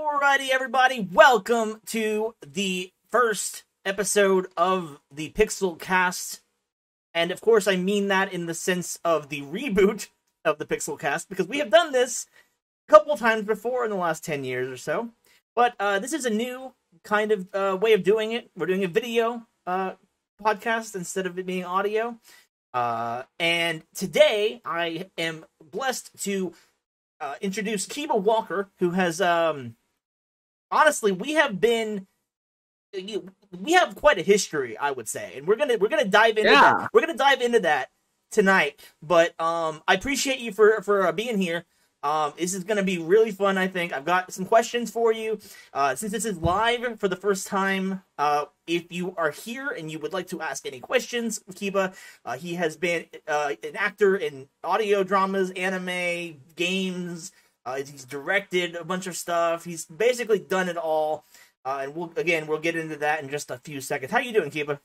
Alrighty, everybody, welcome to the first episode of the PixcelCast. And of course, I mean that in the sense of the reboot of the PixcelCast, because we have done this a couple times before in the last 10 years or so. But this is a new kind of way of doing it. We're doing a video podcast instead of it being audio. And today, I am blessed to introduce Kiba Walker, who has, honestly, we have quite a history, I would say, and we're gonna dive into that. We're gonna dive into that tonight. But I appreciate you for being here. This is gonna be really fun. I think I've got some questions for you. Since this is live for the first time, if you are here and you would like to ask any questions, Kiba, he has been an actor in audio dramas, anime, games. He's directed a bunch of stuff. He's basically done it all. And we'll get into that in just a few seconds. How you doing, Kiba?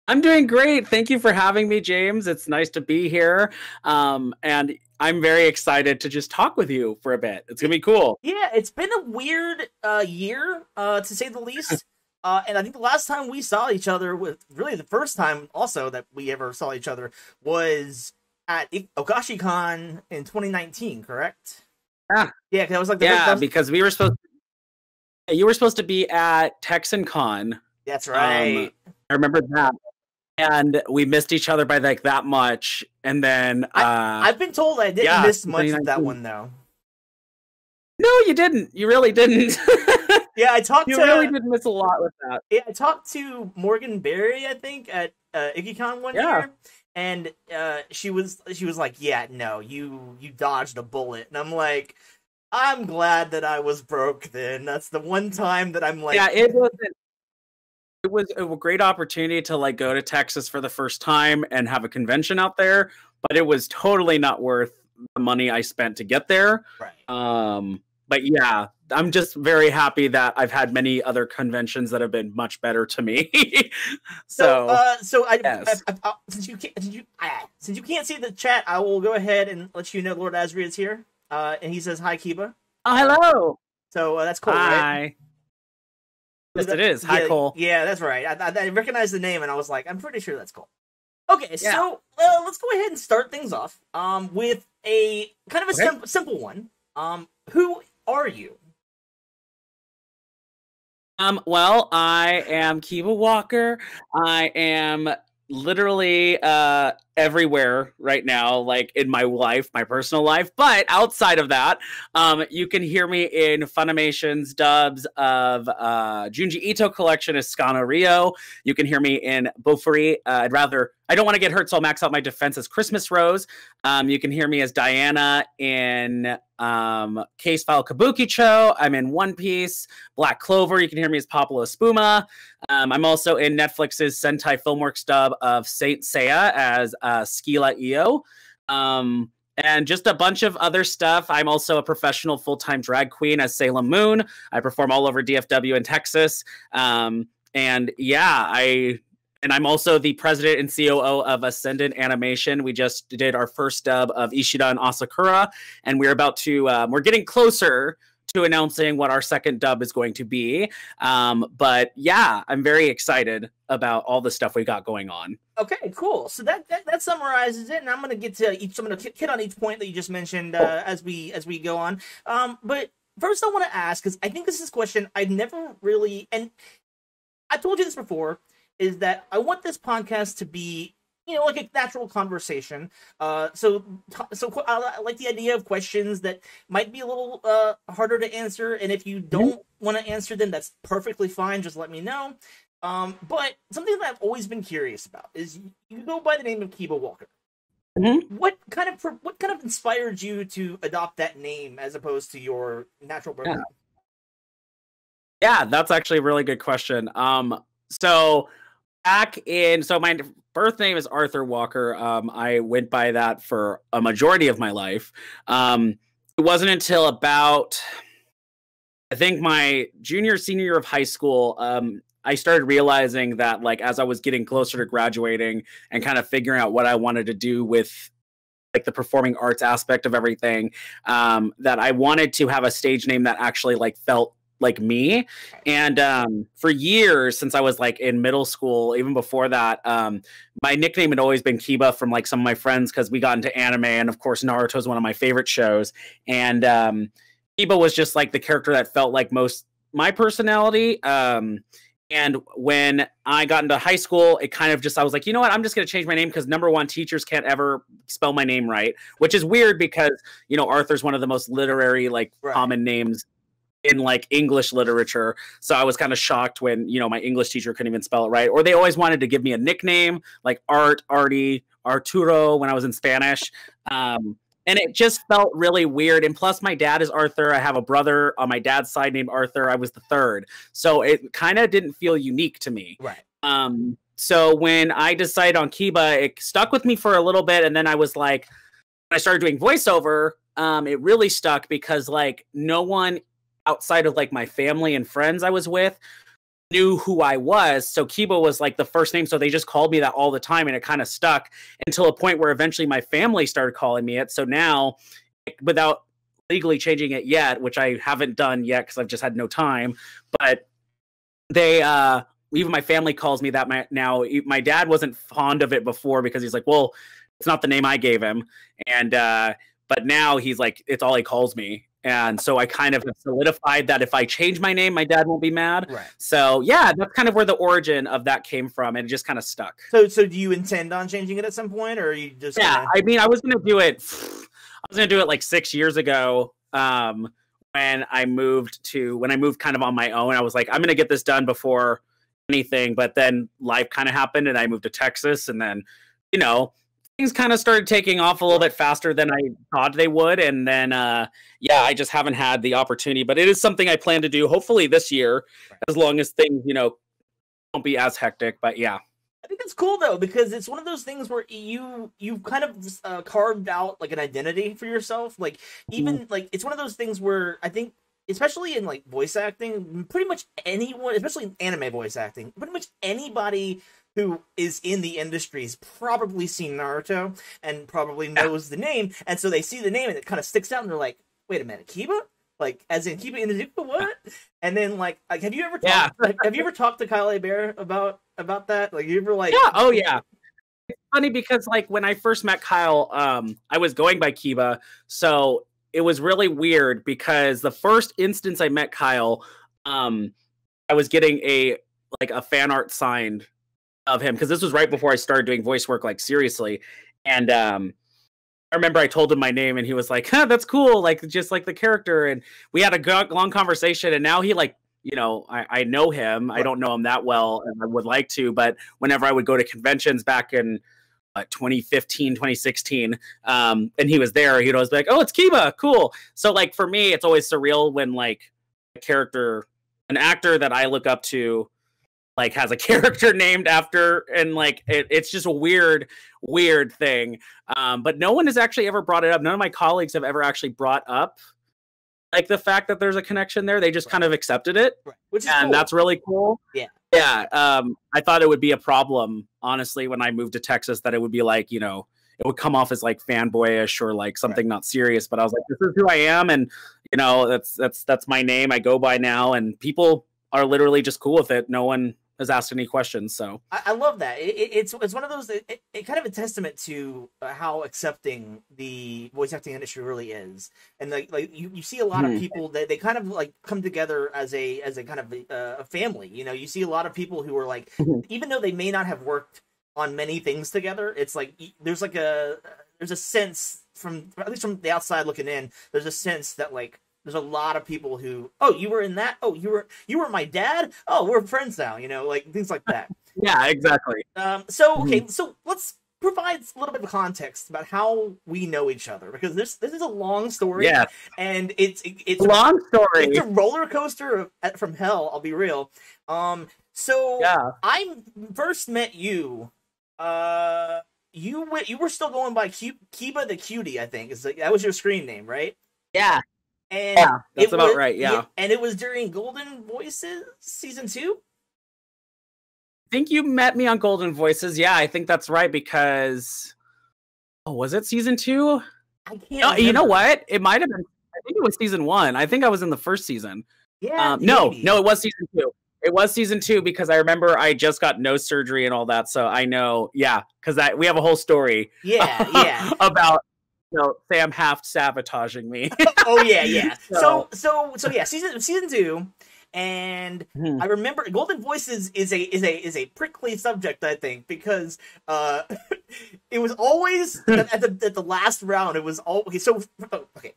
I'm doing great. Thank you for having me, James. It's nice to be here. And I'm very excited to just talk with you for a bit. It's going to be cool. Yeah, it's been a weird year, to say the least. And I think the last time we saw each other, really the first time also that we ever saw each other, was at OkashiCon in 2019, correct? Yeah. Yeah, because I was like, because we were you were supposed to be at TexanCon. That's right. I remember that. And we missed each other by like that much. And then I've been told I didn't miss much of that one though. No, you didn't. You really didn't. Yeah, you really did miss a lot with that. Yeah, I talked to Morgan Berry, I think, at IkiCon one year. And she was like, "Yeah, no, you dodged a bullet." And I'm like, I'm glad that I was broke then. That's the one time that I'm like, yeah, it was a great opportunity to like go to Texas for the first time and have a convention out there, but it was totally not worth the money I spent to get there. Right. But yeah, I'm just very happy that I've had many other conventions that have been much better to me. Since you can't see the chat, I will go ahead and let you know Lord Asri is here. And he says, "Hi, Kiba." Oh, hello. So that's Cole, hi. Right? Yes, it is. Hi, Cole. Yeah, that's right. I recognized the name, and I was like, I'm pretty sure that's Cole. Okay, so let's go ahead and start things off with a kind of a simple one. Who are you? Well, I am Kiba Walker. I am literally everywhere right now, like in my life, my personal life, but outside of that, you can hear me in Funimation's dubs of Junji Ito collection as Scano Rio. You can hear me in Bofuri. I don't want to get hurt, so I'll max out my defense as Christmas Rose. You can hear me as Diana in Case File Kabukicho. I'm in One Piece, Black Clover. You can hear me as Pablo Espuma. I'm also in Netflix's Sentai Filmworks dub of Saint Seiya as Skila Io. And just a bunch of other stuff. I'm also a professional full-time drag queen as Salem Moon. I perform all over DFW in Texas. And yeah, I'm also the president and COO of Ascendant Animation. We just did our first dub of Ishida and Asakura, and we're about to, we're getting closer to announcing what our second dub is going to be. But yeah, I'm very excited about all the stuff we got going on. Okay, cool. So that summarizes it, and I'm going to get to I'm going to hit on each point that you just mentioned as we go on. But first I want to ask, because I think this is a question I've never really, and I told you this before, is that I want this podcast to be, like a natural conversation. So I like the idea of questions that might be a little harder to answer, and if you don't want to answer them, that's perfectly fine. Just let me know. But something that I've always been curious about is you go by the name of Kiba Walker. Mm-hmm. What kind of inspired you to adopt that name as opposed to your natural birth name? Yeah, that's actually a really good question. So my birth name is Arthur Walker. I went by that for a majority of my life. It wasn't until about, I think, my senior year of high school, I started realizing that, like, as I was getting closer to graduating and kind of figuring out what I wanted to do with like the performing arts aspect of everything, that I wanted to have a stage name that actually like felt like me. And for years, since I was like in middle school, even before that, my nickname had always been Kiba from like some of my friends, because we got into anime, and of course Naruto is one of my favorite shows. And Kiba was just like the character that felt like most my personality. And when I got into high school, it kind of just, I was like, you know what, I'm just going to change my name, because number one, teachers can't ever spell my name right, which is weird because, you know, Arthur's one of the most literary, like common names in like English literature. So I was kind of shocked when, you know, my English teacher couldn't even spell it right. Or they always wanted to give me a nickname like Art, Artie, Arturo when I was in Spanish. And it just felt really weird. And plus, my dad is Arthur. I have a brother on my dad's side named Arthur. I was the third. So it kind of didn't feel unique to me. Right. So when I decided on Kiba, it stuck with me for a little bit. And then I was like, when I started doing voiceover, it really stuck because like no one outside of like my family and friends I was with knew who I was. So Kiba was like the first name. So they just called me that all the time, and it kind of stuck until a point where eventually my family started calling me it. So now, without legally changing it yet, which I haven't done yet because I've just had no time, but they, even my family calls me that now. My dad wasn't fond of it before because he's like, well, it's not the name I gave him. And, but now he's like, it's all he calls me. And so I kind of have solidified that if I change my name, my dad won't be mad. Right. So yeah, that's kind of where the origin of that came from, and it just kind of stuck. So do you intend on changing it at some point, or are you just? Yeah, I mean, I was gonna do it. I was gonna do it like 6 years ago. When I moved kind of on my own, I was like, I'm gonna get this done before anything. But then life kind of happened, and I moved to Texas, and then, you know, things kind of started taking off a little bit faster than I thought they would. And then, yeah, I just haven't had the opportunity, but it is something I plan to do hopefully this year, as long as things, you know, won't be as hectic. But yeah. I think it's cool though, because it's one of those things where you kind of carved out like an identity for yourself. Like even like it's one of those things where I think, especially in like voice acting, pretty much anyone, especially in anime voice acting, pretty much anybody who is in the industry's probably seen Naruto and probably knows the name, and so they see the name and it kind of sticks out, and they're like, "Wait a minute, Kiba? Like, as in Kiba Inazuka? What?" And then like have you ever talked to Kyle Bear about that? Like, you ever like? Yeah. Oh yeah. It's funny because like when I first met Kyle, I was going by Kiba, so it was really weird because the first instance I met Kyle, I was getting a fan art signed of him, because this was right before I started doing voice work like seriously. And I remember I told him my name, and he was like, huh, that's cool, like just like the character. And we had a long conversation, and now he like, you know, I know him. I don't know him that well, and I would like to, but whenever I would go to conventions back in 2015, 2016, and he was there, he'd always be like, oh, it's Kiba, cool. So like for me, it's always surreal when like an actor that I look up to like has a character named after, and like it's just a weird thing. But no one has actually ever brought it up. None of my colleagues have ever actually brought up like the fact that there's a connection there. They just kind of accepted it, which is cool. That's really cool. Yeah. I thought it would be a problem, honestly, when I moved to Texas, that it would be like, you know, it would come off as like fanboyish or like something not serious. But I was like, this is who I am, and you know, that's my name. I go by now, and people are literally just cool with it. No one has asked any questions. So I love that. It's one of those, it kind of a testament to how accepting the voice acting industry really is. And like you see a lot of people that they kind of like come together as a kind of a family. You know, you see a lot of people who are like, even though they may not have worked on many things together, it's like there's a sense from, at least from the outside looking in, there's a sense that like there's a lot of people who, oh, you were in that? Oh, you were my dad? Oh, we're friends now, you know, like things like that. Yeah, exactly. Okay, so let's provide a little bit of context about how we know each other, because this is a long story. Yeah. And it's a long story. It's a roller coaster from hell, I'll be real. So yeah. I first met you, you were still going by Kiba the Cutie, I think. That was your screen name, right? Yeah. And yeah, that's about right. Yeah. And it was during Golden Voices season 2. I think you met me on Golden Voices. Yeah, I think that's right, because was it season 2? I can't. You know what? It might have been. I think it was season 1. I think I was in the first season. Yeah, No, maybe. it was season 2. It was season 2 because I remember I just got nose surgery and all that, so I know, yeah, because we have a whole story Yeah, yeah. about Sam Haft sabotaging me. Oh yeah, yeah. So, Yeah, season two, and I remember Golden Voices is a prickly subject, I think, because uh, it was always at the last round. It was always so okay.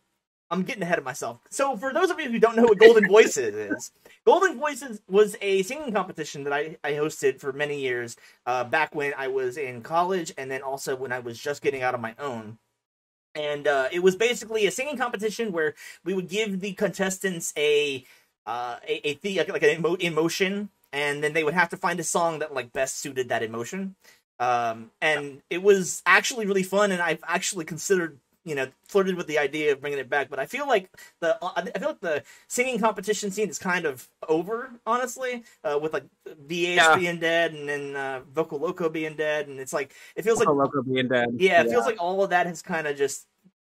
I'm getting ahead of myself. So, for those of you who don't know what Golden Voices is, Golden Voices was a singing competition that I hosted for many years, back when I was in college, and then also when I was just getting out on my own. And it was basically a singing competition where we would give the contestants like an emotion, and then they would have to find a song that like best suited that emotion. And it was actually really fun, and I've actually considered, flirted with the idea of bringing it back. But I feel like the singing competition scene is kind of over, honestly, with like VH being dead, and then Vocal Loco being dead, and it's like it feels Vocal like Loco being dead. Yeah, it feels like all of that has kind of just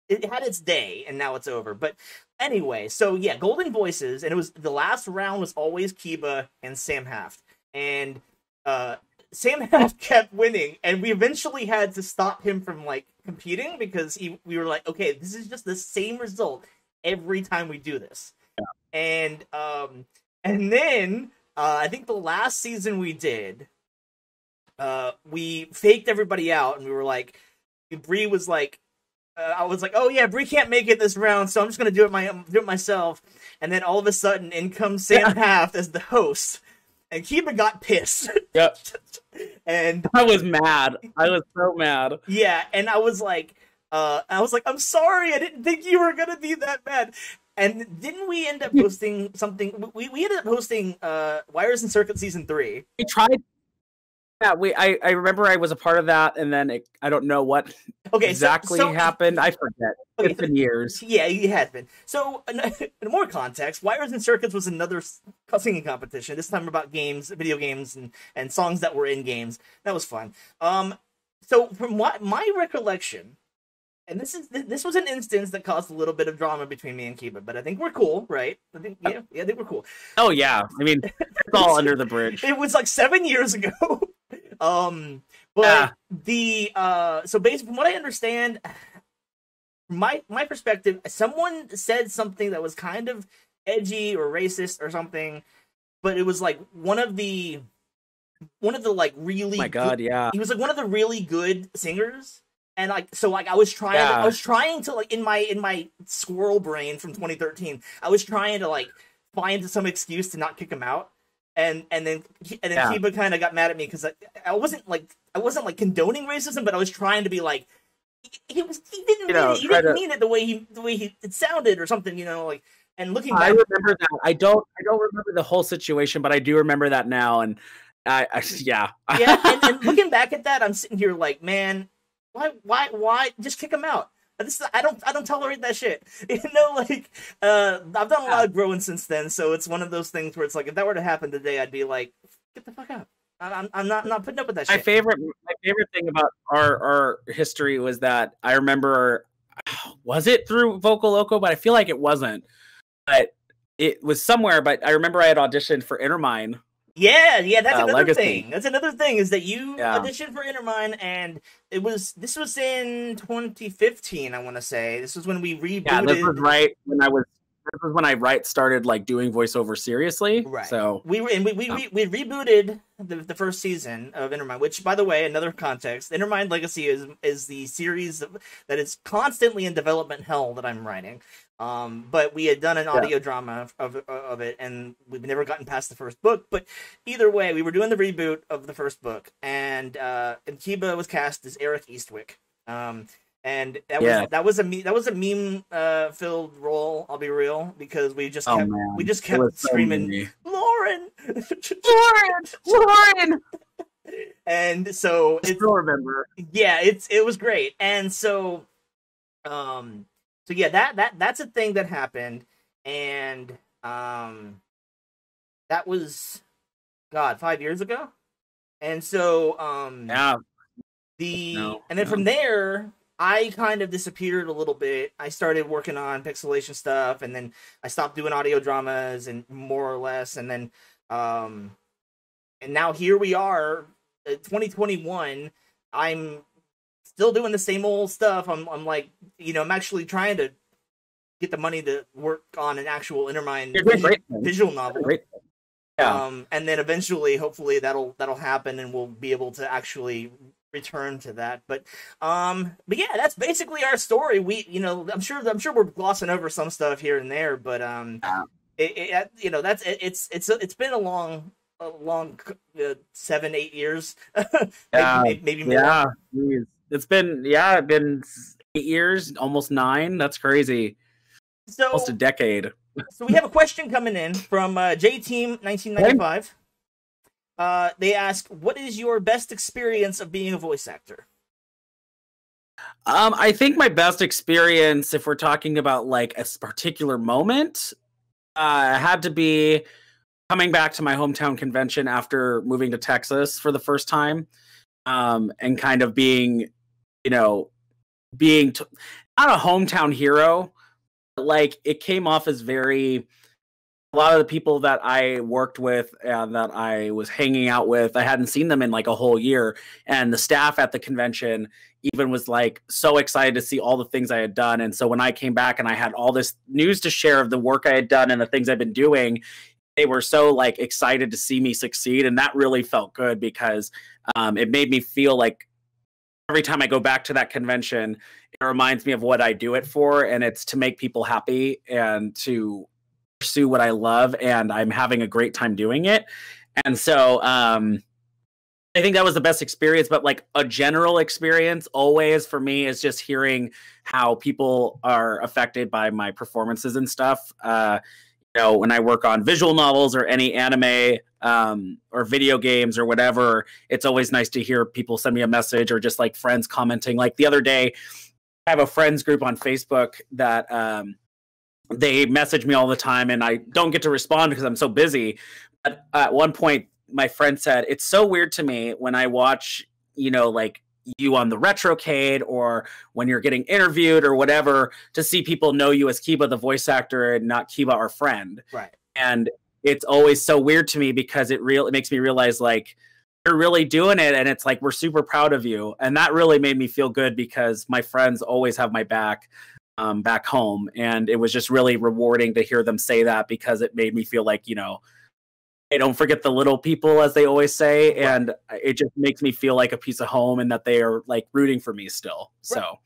it had its day, and now it's over. But anyway, so yeah, Golden Voices, and it was the last round was always Kiba and Sam Haft, and Sam Haft kept winning, and we eventually had to stop him from like competing because we were like, okay, this is just the same result every time we do this, and then I think the last season we did, we faked everybody out, and we were like, Bree was like. I was like, "Oh yeah, Bree can't make it this round, so I'm just gonna do it myself." And then all of a sudden, in comes Sam Haft as the host, and Kiba got pissed. Yep. And I was mad. I was so mad. Yeah, and I was like, "I'm sorry. I didn't think you were gonna be that mad." And didn't we end up hosting something? We ended up hosting Wires and Circuit season 3. We tried. Yeah, I remember I was a part of that, and then I don't know what exactly happened. I forget. Okay, it's been years. Yeah, it has been. So, in more context, Wires and Circuits was another singing competition. This time about games, video games, and songs that were in games. That was fun. So from my recollection, and this was an instance that caused a little bit of drama between me and Kiba, but I think we're cool, right? I think I think we're cool. Oh yeah, I mean it's all under the bridge. It was like 7 years ago. But so basically, from what I understand, my perspective, someone said something that was kind of edgy or racist or something, but it was like one of the like really. Oh my God, yeah. He was like one of the really good singers, and like so like I was trying to like in my squirrel brain from 2013, I was trying to like find some excuse to not kick him out. And then Kiba kind of got mad at me because I wasn't condoning racism, but I was trying to be like he didn't mean it the way it sounded or something, like. And looking back, I remember that. I don't remember the whole situation, but I do remember that now. And yeah. And looking back at that, I'm sitting here like, man, why just kick him out? I don't tolerate that shit. Like I've done a lot of growing since then, so it's one of those things where it's like if that were to happen today, I'd be like, get the fuck out. I'm not putting up with that shit. My favorite thing about our history was that I remember, was it through Vocal Loco? But I feel like it wasn't. But it was somewhere. But I remember I had auditioned for Intermine. Yeah, that's another Legacy. thing. That's another thing is that you auditioned for Intermine, and this was in 2015. I want to say this was when we rebooted. Yeah, this was right when I started like doing voiceover seriously. Right. So we rebooted the first season of Intermine, which, by the way, another context, Intermine Legacy is the series that is constantly in development hell that I'm writing. But we had done an audio drama of it, and we've never gotten past the first book. But either way, we were doing the reboot of the first book, and Kiba was cast as Eric Eastwick. And that was a meme filled role. I'll be real, because we just kept screaming, Lauren, Lauren. And so I still remember. Yeah, it was great, and so So yeah, that's a thing that happened, and that was 5 years ago, and so and then from there, I kind of disappeared a little bit. I started working on pixelation stuff, and then I stopped doing audio dramas, and more or less, and then and now here we are, 2021. I'm still doing the same old stuff. I'm like, I'm actually trying to get the money to work on an actual Intermind visual novel. Yeah. And then eventually, hopefully, that'll happen, and we'll be able to actually return to that. But yeah, that's basically our story. We, I'm sure we're glossing over some stuff here and there, but it's been a long 7-8 years, maybe more. Yeah, it's been 8 years, almost 9. That's crazy. So almost a decade. So we have a question coming in from J Team 1995. They ask, "What is your best experience of being a voice actor?" I think my best experience, if we're talking about like a particular moment, had to be coming back to my hometown convention after moving to Texas for the first time, and kind of being not a hometown hero. Like, it came off as a lot of the people that I worked with and that I was hanging out with, I hadn't seen them in like a whole year. And the staff at the convention even was like so excited to see all the things I had done. And so when I came back and I had all this news to share of the work I had done and the things I've been doing, they were so like excited to see me succeed. And that really felt good because it made me feel like every time I go back to that convention, it reminds me of what I do it for, and it's to make people happy and to pursue what I love, and I'm having a great time doing it. And so I think that was the best experience, but like a general experience always for me is just hearing how people are affected by my performances and stuff. When I work on visual novels or any anime or video games or whatever, it's always nice to hear people send me a message or just like friends commenting. Like the other day, I have a friends group on Facebook that they message me all the time and I don't get to respond because I'm so busy. But at one point, my friend said, "It's so weird to me when I watch, like you on the Retrocade or when you're getting interviewed or whatever, to see people know you as Kiba, the voice actor, and not Kiba, our friend." Right. And it's always so weird to me because it makes me realize like you're really doing it, and it's like we're super proud of you. And that really made me feel good because my friends always have my back home, and it was just really rewarding to hear them say that because it made me feel like they don't forget the little people, as they always say, right. And it just makes me feel like a piece of home and that they are like rooting for me still. So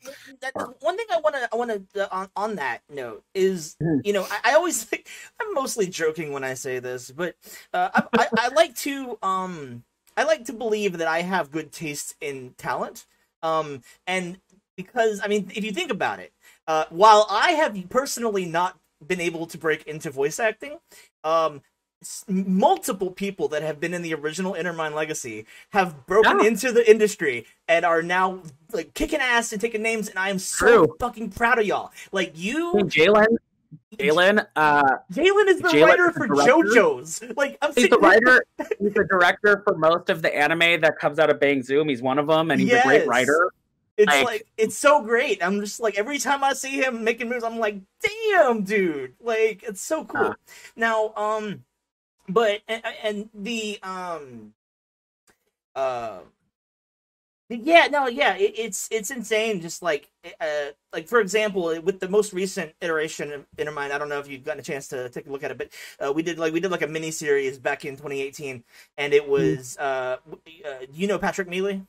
one thing I want to on that note is, I always think I'm mostly joking when I say this, but I like to believe that I have good taste in talent, and because if you think about it, while I have personally not been able to break into voice acting, multiple people that have been in the original Intermind Legacy have broken into the industry and are now like kicking ass and taking names, and I am so fucking proud of y'all. Like Jalen is the writer for JoJo's. Like he's the writer. He's the director for most of the anime that comes out of Bang Zoom. He's one of them, and he's a great writer. It's it's so great. I'm just like, every time I see him making moves, I'm like, damn, dude. Like, it's so cool. Now, but it's insane. Just like for example, with the most recent iteration of Intermind, I don't know if you've gotten a chance to take a look at it, but we did like a mini series back in 2018, and it was Patrick Mealy.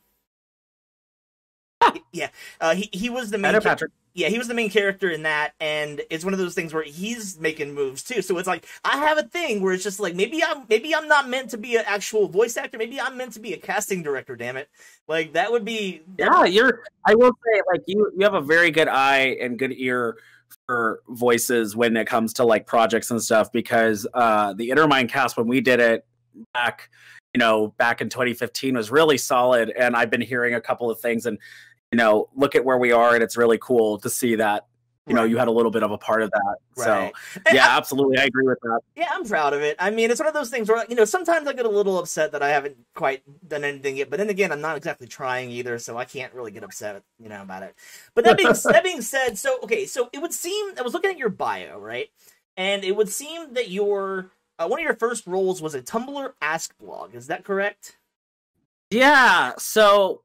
Yeah, he was the main. Patrick. Yeah, he was the main character in that, and it's one of those things where he's making moves too. So it's like I have a thing where it's just like maybe I'm not meant to be an actual voice actor. Maybe I'm meant to be a casting director. Damn it! Like that would be. Yeah, I will say, like you have a very good eye and good ear for voices when it comes to like projects and stuff, because the Intermind cast, when we did it back in 2015, was really solid, and I've been hearing a couple of things, and look at where we are, and it's really cool to see that you know, you had a little bit of a part of that. Right. So yeah, absolutely. I agree with that. Yeah, I'm proud of it. I mean, it's one of those things where, you know, sometimes I get a little upset that I haven't quite done anything yet, but then again, I'm not exactly trying either, so I can't really get upset, you know, about it. But that being said, so it would seem, I was looking at your bio, right? And it would seem that your one of your first roles was a Tumblr Ask blog. Is that correct? Yeah. So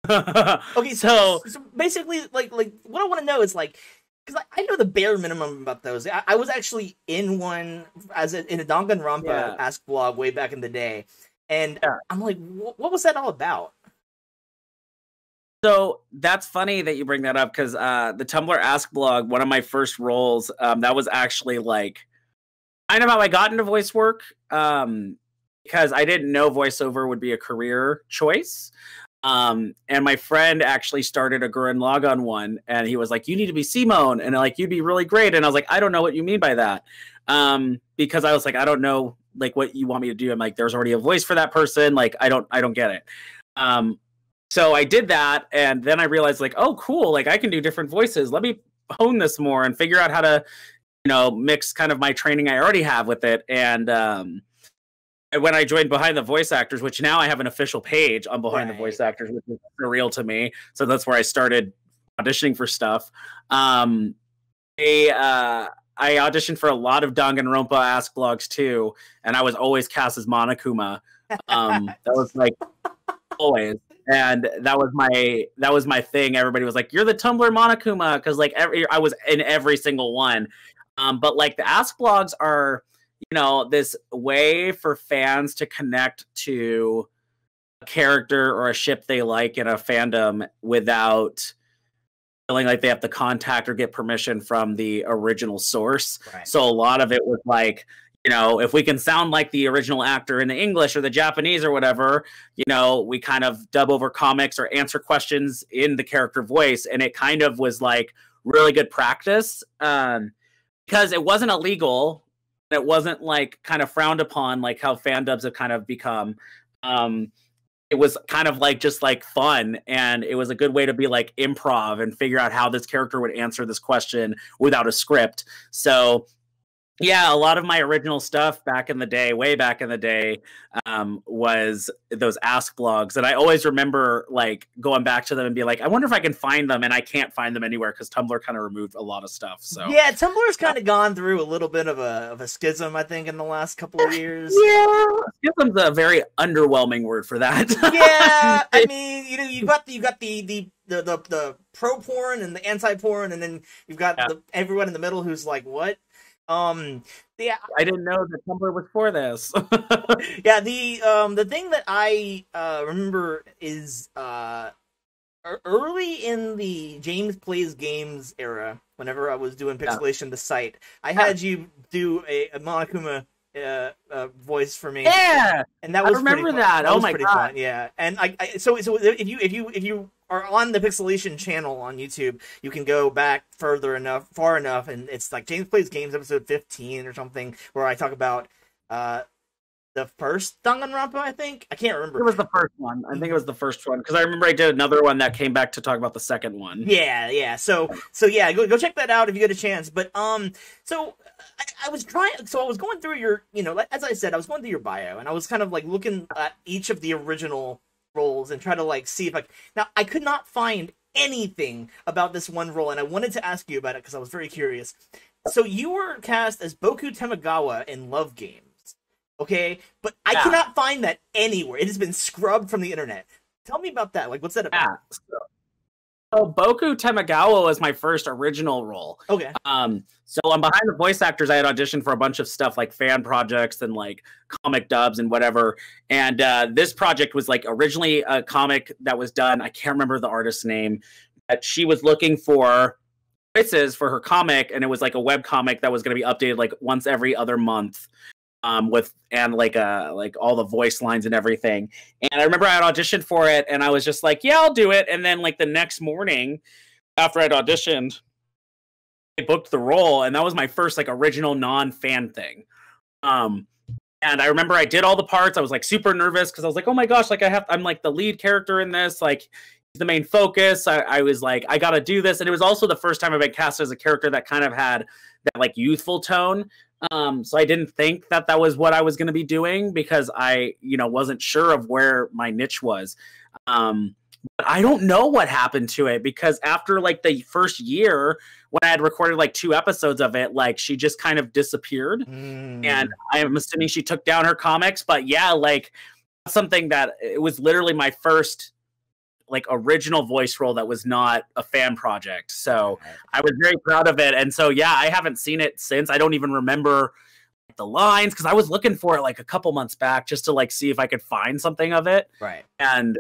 okay, so basically, like what I want to know is like, because I know the bare minimum about those. I was actually in one in a Danganronpa Ask blog way back in the day, and I'm like, what was that all about? So that's funny that you bring that up, because the Tumblr Ask blog, one of my first roles, that was actually like kind of how I got into voice work, because I didn't know voiceover would be a career choice. And my friend actually started a Gurren Lagann one, and he was like, you need to be Simone, and like, you'd be really great. And I was like, I don't know what you mean by that. Because I was like, I don't know like what you want me to do. I'm like, there's already a voice for that person. Like, I don't get it. So I did that, and then I realized like, oh, cool. Like, I can do different voices. Let me hone this more and figure out how to, you know, mix kind of my training I already have with it. And when I joined Behind the Voice Actors, which now I have an official page on Behind the Voice Actors, which is surreal to me. So that's where I started auditioning for stuff. I auditioned for a lot of Danganronpa Ask blogs too, and I was always cast as Monokuma. That was like always. And that was my thing. Everybody was like, "You're the Tumblr Monokuma," because like I was in every single one. But like the Ask blogs are, you know, this way for fans to connect to a character or a ship they like in a fandom without feeling like they have to contact or get permission from the original source. Right. So a lot of it was like, you know, if we can sound like the original actor in the English or the Japanese or whatever, you know, we kind of dub over comics or answer questions in the character voice. And it kind of was like really good practice, because it wasn't illegal. It wasn't like kind of frowned upon, like how fan dubs have kind of become. It was kind of like just like fun, and it was a good way to be like improv and figure out how this character would answer this question without a script. So yeah, a lot of my original stuff back in the day, way back in the day, was those Ask blogs. And I always remember like going back to them and be like, I wonder if I can find them. And I can't find them anywhere because Tumblr kind of removed a lot of stuff. So yeah, Tumblr's kind of gone through a little bit of a schism, I think, in the last couple of years. Yeah, schism's a very underwhelming word for that. Yeah, I mean, you know, you got the pro porn and the anti porn, and then you've got everyone in the middle who's like, what? Yeah, I didn't know that Tumblr was for this. Yeah, the thing that I remember is early in the James Plays Games era, whenever I was doing Pixcelation, the site, I had you do a Monokuma voice for me. Yeah, and that was I remember pretty that. That oh was my pretty god! Fun. Yeah, and so if you are on the Pixcelation channel on YouTube, you can go back far enough, and it's like James Plays Games episode 15 or something, where I talk about the first Danganronpa, I think. I can't remember. It was the first one. I think it was the first one, because I remember I did another one that came back to talk about the second one. Yeah. So yeah, go check that out if you get a chance. But so I was going through your, you know, as I said, I was going through your bio, and I was kind of like looking at each of the original roles and try to like see if I could not find anything about this one role, and I wanted to ask you about it because I was very curious. So you were cast as Boku Tamagawa in Love Games, okay? But I cannot find that anywhere. It has been scrubbed from the internet. Tell me about that. Like, what's that about? So Boku Tamagawa was my first original role. Okay. So on Behind the Voice Actors, I had auditioned for a bunch of stuff like fan projects and like comic dubs and whatever. And this project was like originally a comic that was done. I can't remember the artist's name, but she was looking for voices for her comic, and it was like a web comic that was going to be updated like once every other month. With like all the voice lines and everything. And I remember I had auditioned for it, and I was just like, yeah, I'll do it. And then like the next morning after I'd auditioned, I booked the role, and that was my first like original non-fan thing. And I remember I did all the parts. I was like super nervous because I was like, oh my gosh, like I'm like the lead character in this. Like, the main focus. I was like, I gotta do this. And it was also the first time I've been cast as a character that kind of had that like youthful tone. So I didn't think that that was what I was going to be doing because I, wasn't sure of where my niche was. But I don't know what happened to it because after like the first year when I had recorded like 2 episodes of it, like she just kind of disappeared. And I'm assuming she took down her comics, but yeah, like something that it was literally my first like original voice role that was not a fan project. So I was very proud of it. And so, yeah, I haven't seen it since. I don't even remember the lines because I was looking for it like a couple months back just to like see if I could find something of it. Right. And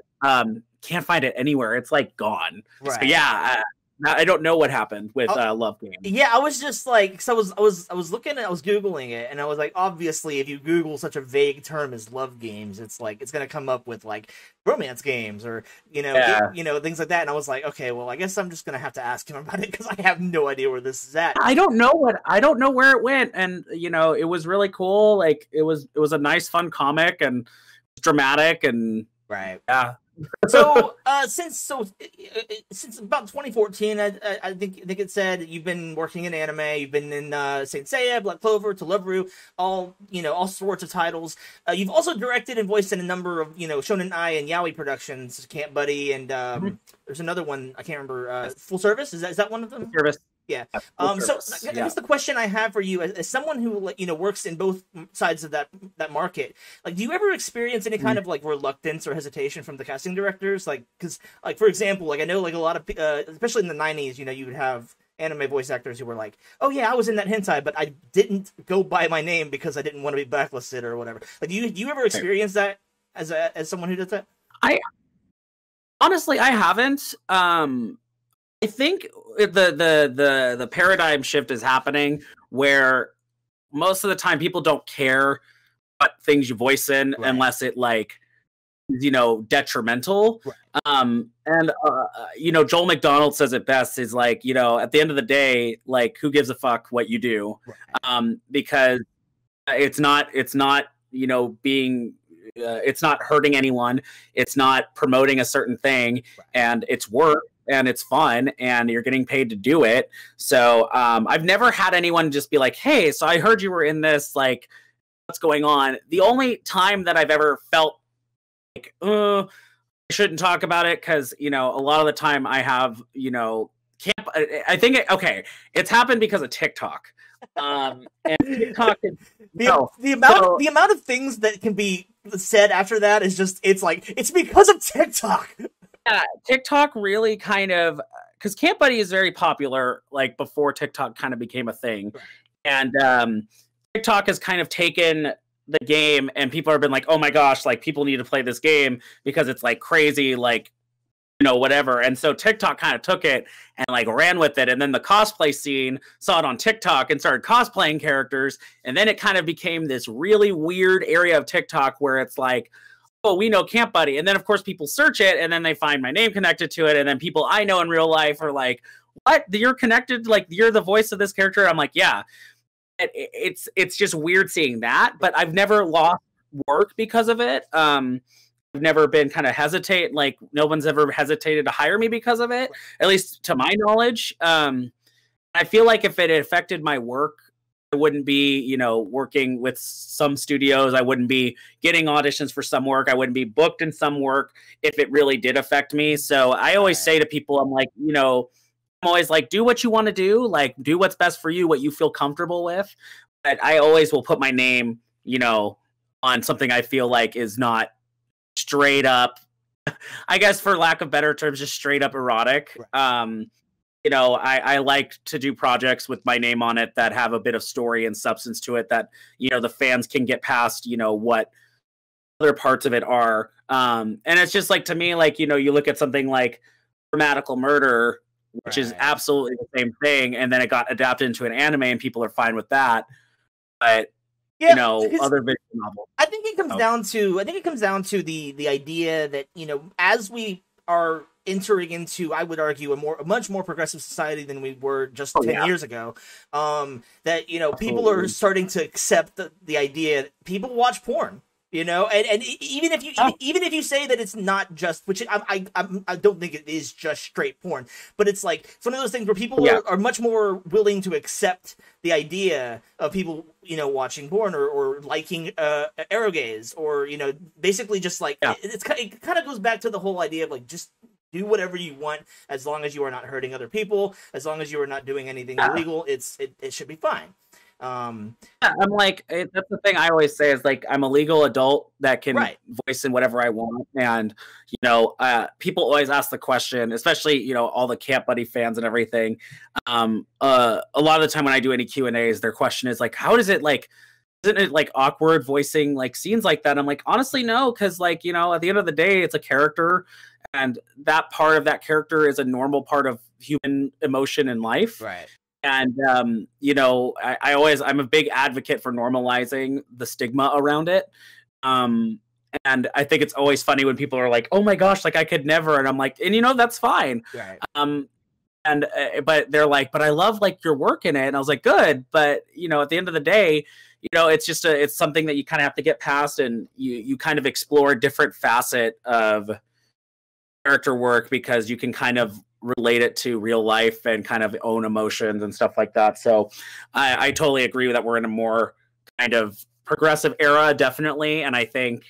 can't find it anywhere. It's like gone. Right. So yeah, I don't know what happened with Love Game. Yeah, I was just like, so I was looking, I was Googling it, and I was like, obviously, if you Google such a vague term as love games, it's like it's gonna come up with like romance games or things like that. And I was like, okay, well, I guess I'm just gonna have to ask him about it because I have no idea where this is at. I don't know where it went, and it was really cool. Like it was a nice, fun comic and dramatic and right. Yeah. So since about 2014, I think it said you've been working in anime. You've been in Saint Seiya, Black Clover, To Love Ru, all sorts of titles. You've also directed and voiced in a number of Shonen Ai and Yaoi productions, Camp Buddy, and there's another one I can't remember. Full Service, is that one of them? Service. Yeah. So I guess the question I have for you, as someone who works in both sides of that market, like, do you ever experience any kind of like reluctance or hesitation from the casting directors? Like, because like for example, like I know like a lot of especially in the 90s, you would have anime voice actors who were like, oh yeah, I was in that hentai, but I didn't go by my name because I didn't want to be blacklisted or whatever. Like, do you ever experience that as someone who does that? I honestly haven't. I think the paradigm shift is happening where most of the time people don't care what things you voice in unless it like detrimental. Right. Joel McDonald says it best is like, at the end of the day, like who gives a fuck what you do? Right. Because it's not being it's not hurting anyone. It's not promoting a certain thing, and it's work. And it's fun, and you're getting paid to do it. So I've never had anyone just be like, hey, so I heard you were in this, like, what's going on? The only time that I've ever felt like, I shouldn't talk about it, because, a lot of the time I have, it's happened because of TikTok. And TikTok is, the amount of things that can be said after that is just, it's like, it's because of TikTok. Yeah, TikTok really kind of, because Camp Buddy is very popular, like before TikTok kind of became a thing. And TikTok has kind of taken the game and people have been like, oh my gosh, like people need to play this game because it's like crazy, like, whatever. And so TikTok kind of took it and like ran with it. And then the cosplay scene saw it on TikTok and started cosplaying characters. And then it kind of became this really weird area of TikTok where it's like, oh, we know Camp Buddy. And then, of course, people search it, and then they find my name connected to it. And then people I know in real life are like, what? You're connected? Like, you're the voice of this character? I'm like, yeah. It's just weird seeing that. But I've never lost work because of it. I've never been kind of hesitate. Like, no one's ever hesitated to hire me because of it, at least to my knowledge. I feel like if it affected my work, I wouldn't be, working with some studios. I wouldn't be getting auditions for some work. I wouldn't be booked in some work if it really did affect me. So I always say to people, I'm like, I'm always like, do what you want to do. Like, do what's best for you, what you feel comfortable with. But I always will put my name, on something I feel like is not straight up, I guess for lack of better terms, just straight up erotic. Right. I like to do projects with my name on it that have a bit of story and substance to it that, the fans can get past, what other parts of it are. And it's just like, to me, like, you look at something like Grammatical Murder, which is absolutely the same thing. And then it got adapted into an anime and people are fine with that. But, other visual novels. I think it comes down to the idea that, as we are entering into, I would argue, a much more progressive society than we were just 10 years ago. That people are starting to accept the idea that people watch porn. You know, and even if you even if you say that it's not just, which I don't think it is just straight porn, but it's like it's one of those things where people are much more willing to accept the idea of people, you know, watching porn or liking erogaze, or, you know, basically just like it kind of goes back to the whole idea of like just do whatever you want as long as you are not hurting other people, as long as you are not doing anything illegal. It should be fine. I'm like, that's the thing I always say is like, I'm a legal adult that can voice in whatever I want. And, you know, people always ask the question, especially, you know, all the Camp Buddy fans and everything. A lot of the time when I do any Q&As, their question is like, how does it like, isn't it like awkward voicing like scenes like that? I'm like, honestly, no. Cause like, you know, at the end of the day, it's a character, and that part of that character is a normal part of human emotion in life. Right. And, you know, I'm a big advocate for normalizing the stigma around it. And I think it's always funny when people are like, oh my gosh, like I could never. And I'm like, and you know, that's fine. Right. But they're like, but I love like your work in it. And I was like, good. But, you know, at the end of the day, you know, it's just it's something that you kind of have to get past, and you kind of explore a different facet of character work because you can kind of relate it to real life and kind of own emotions and stuff like that. So I totally agree that we're in a more kind of progressive era, definitely. And I think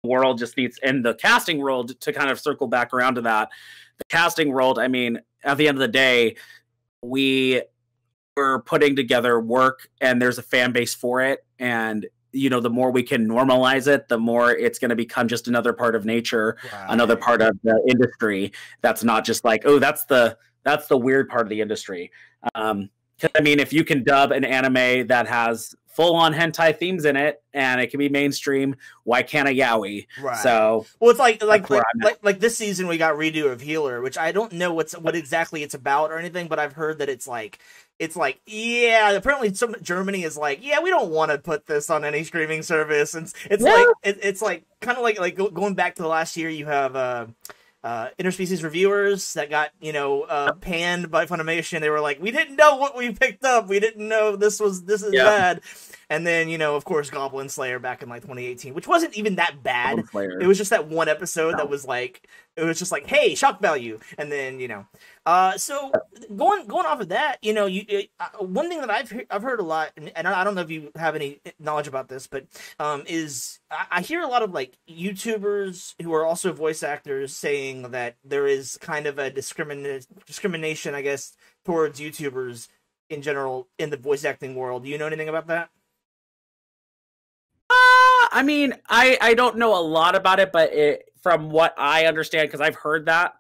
the world just needs, in the casting world, to kind of circle back around to that. The casting world, I mean, at the end of the day, we're putting together work and there's a fan base for it. And you know, the more we can normalize it, the more it's going to become just another part of nature, another part of the industry. That's not just like, oh, that's the weird part of the industry. Because I mean, if you can dub an anime that has full-on hentai themes in it and it can be mainstream, why can't a yaoi? Right. So, well, it's like this season we got Redo of Healer, which I don't know what exactly it's about or anything, but I've heard that it's like, yeah, apparently Germany is like, yeah, we don't want to put this on any streaming service, and it's like kind of like going back to the last year. You have Interspecies Reviewers that got, you know, panned by Funimation. They were like, we didn't know what we picked up. We didn't know this is bad. And then, you know, of course, Goblin Slayer back in like 2018, which wasn't even that bad. It was just that one episode that was like, it was just like, hey, shock value. And then, you know, so going off of that, you know, one thing that I've heard a lot, and I don't know if you have any knowledge about this, but is I hear a lot of like YouTubers who are also voice actors saying that there is kind of a discrimination, I guess, towards YouTubers in general in the voice acting world. Do you know anything about that? I mean, I don't know a lot about it, but from what I understand, because I've heard that,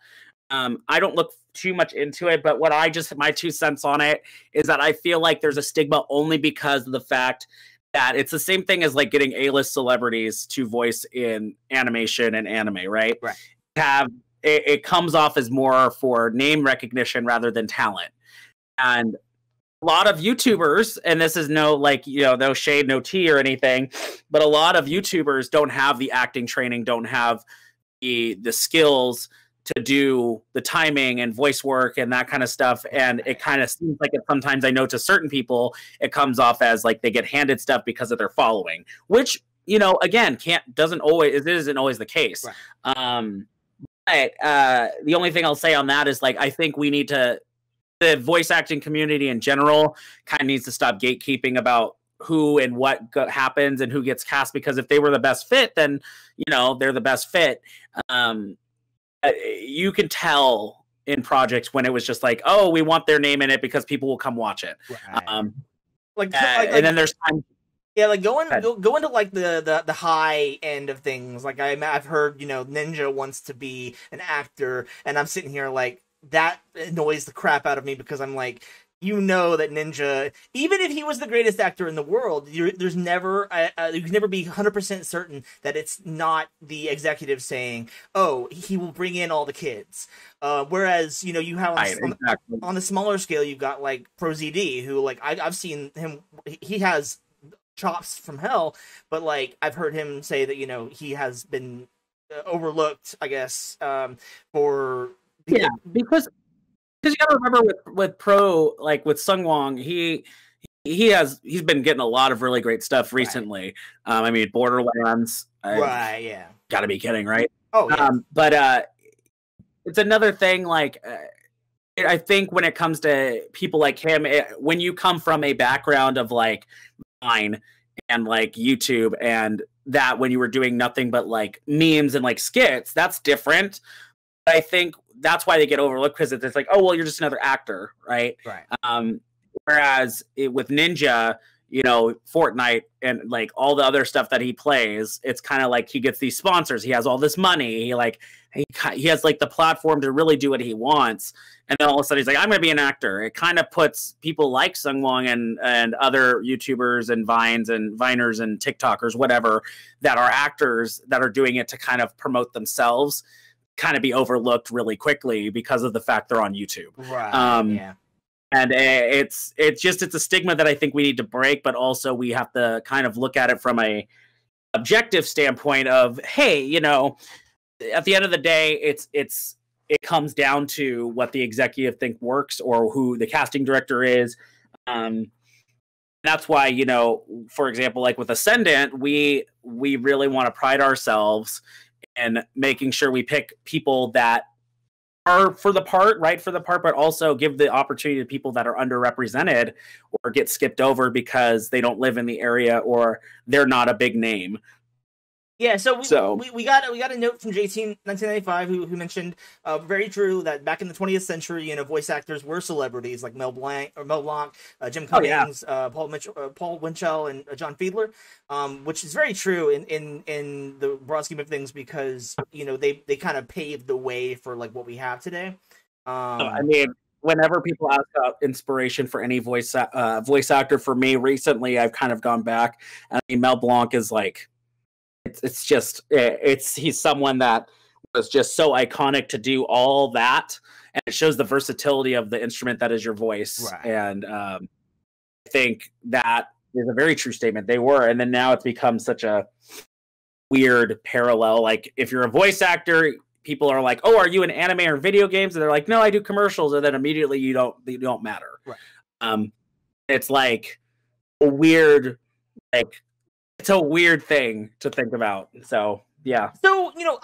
I don't look too much into it, but my 2 cents on it is that I feel like there's a stigma only because of the fact that it's the same thing as like getting A-list celebrities to voice in animation and anime, right? Right. It comes off as more for name recognition rather than talent. And a lot of YouTubers, and this is no, like, you know, no shade, no tea or anything, but a lot of YouTubers don't have the acting training, don't have the skills to do the timing and voice work and that kind of stuff. And it kind of seems like sometimes, I know to certain people, it comes off as like they get handed stuff because of their following, which, you know, again, it isn't always the case. Right. But the only thing I'll say on that is like, I think we need to, the voice acting community in general kind of needs to stop gatekeeping about who and what happens and who gets cast, because if they were the best fit, then, you know, they're the best fit. You can tell in projects when it was just like, oh, we want their name in it because people will come watch it. Right. And then there's times. Yeah, like go into like the high end of things. Like I've heard, you know, Ninja wants to be an actor, and I'm sitting here like, that annoys the crap out of me, because I'm like, you know that Ninja, even if he was the greatest actor in the world, there's never, you can never be 100% certain that it's not the executive saying, oh, he will bring in all the kids. Whereas, you know, you have on a smaller scale, you've got like ProZD, who like I've seen him, he has chops from hell, but like I've heard him say that, you know, he has been overlooked, I guess, for... Yeah, because you gotta remember with Pro, like with Sungwon, he he's been getting a lot of really great stuff recently. Right. I mean, Borderlands. Right. Yeah. Gotta be kidding, right? Oh yeah. But it's another thing. Like, I think when it comes to people like him, when you come from a background of like Vine and like YouTube and that, when you were doing nothing but like memes and like skits, that's different. But I think that's why they get overlooked, because it's like, oh well, you're just another actor, right? Right. Whereas with Ninja, you know, Fortnite and like all the other stuff that he plays, it's kind of like he gets these sponsors. He has all this money. He has like the platform to really do what he wants. And then all of a sudden he's like, I'm going to be an actor. It kind of puts people like Sungwon and other YouTubers and Vines and Viners and TikTokers, whatever, that are actors that are doing it to kind of promote themselves, kind of be overlooked really quickly because of the fact they're on YouTube. Right. Yeah. And it's a stigma that I think we need to break, but also we have to kind of look at it from a objective standpoint of, hey, you know, at the end of the day, it comes down to what the executive think works or who the casting director is. That's why, you know, for example, like with Ascendant, we really want to pride ourselves in making sure we pick people that are for the part, but also give the opportunity to people that are underrepresented or get skipped over because they don't live in the area or they're not a big name. Yeah, we got a note from JT 1995 who mentioned very true that back in the 20th century, you know, voice actors were celebrities like Mel Blanc, Jim Cummings, Paul Winchell, and John Fiedler, which is very true in the broad scheme of things, because you know they kind of paved the way for like what we have today. I mean, whenever people ask about inspiration for any voice actor, for me recently, I've kind of gone back. I mean, Mel Blanc is like. He's someone that was just so iconic to do all that, and it shows the versatility of the instrument that is your voice. Right. And I think that is a very true statement. They were, and then now it's become such a weird parallel. Like if you're a voice actor, people are like, "Oh, are you in anime or video games?" And they're like, "No, I do commercials." And then immediately you don't matter. Right. It's like a weird it's a weird thing to think about. So, yeah. So, you know,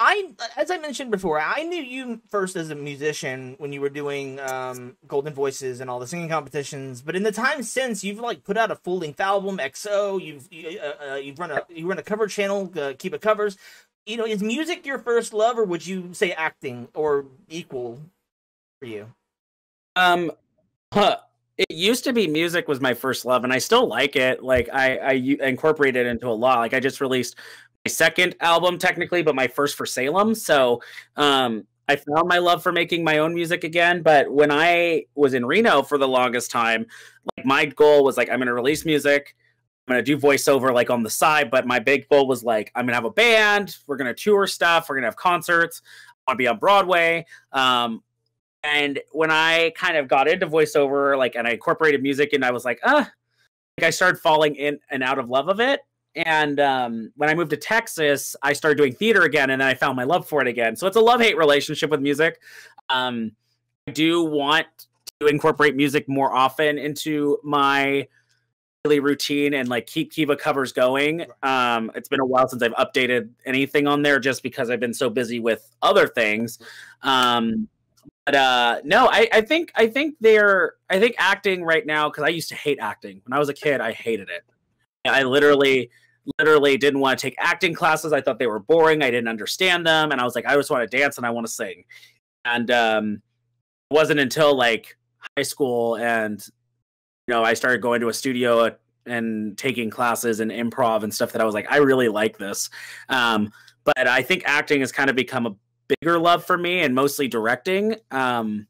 as I mentioned before, I knew you first as a musician when you were doing Golden Voices and all the singing competitions. But in the time since, you've like put out a full-length album, XO. You've run a cover channel, Kiba Covers. You know, is music your first love, or would you say acting or equal for you? It used to be music was my first love, and I still like it. Like I incorporate it into a lot. Like I just released my second album technically, but my first for Salem. So I found my love for making my own music again. But when I was in Reno for the longest time, like my goal was like, I'm going to release music. I'm going to do voiceover like on the side. But my big goal was like, I'm going to have a band. We're going to tour stuff. We're going to have concerts. I want to be on Broadway. And when I kind of got into voiceover, like, and I incorporated music, and I was like, I started falling in and out of love of it. And when I moved to Texas, I started doing theater again, and then I found my love for it again. So it's a love-hate relationship with music. I do want to incorporate music more often into my daily routine and like keep Kiba Covers going. It's been a while since I've updated anything on there just because I've been so busy with other things. But no, I think acting right now, because I used to hate acting. When I was a kid, I hated it. I literally didn't want to take acting classes. I thought they were boring. I didn't understand them. And I was like, I just want to dance and I want to sing. And it wasn't until like high school and, you know, I started going to a studio and taking classes and improv and stuff that I was like, I really like this. But I think acting has kind of become a bigger love for me, and mostly directing. I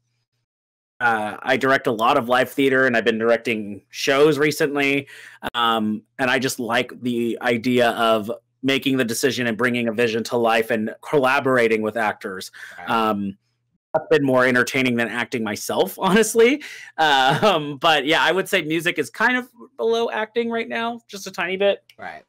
direct a lot of live theater, and I've been directing shows recently. And I just like the idea of making the decision and bringing a vision to life and collaborating with actors. That's been more entertaining than acting myself, honestly. But yeah, I would say music is kind of below acting right now, just a tiny bit. Right.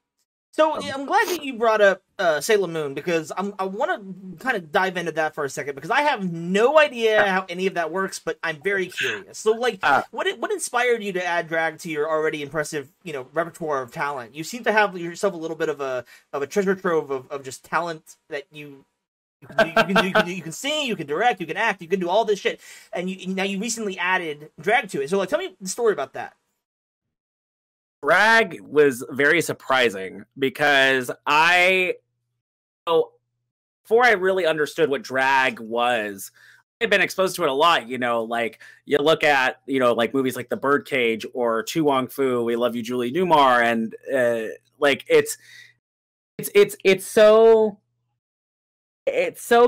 So yeah, I'm glad that you brought up Sailor Moon because I want to kind of dive into that for a second because I have no idea how any of that works, but I'm very curious. So, like, what inspired you to add drag to your already impressive, repertoire of talent? You seem to have yourself a little bit of a treasure trove of just talent that you can sing, you can direct, you can act, you can do all this shit, and now you recently added drag to it. So, like, tell me the story about that. Drag was very surprising because before I really understood what drag was, I've been exposed to it a lot. Like you look at, like movies like The Birdcage or Tu Wong Fu, We Love You, Julie Newmar, and like it's so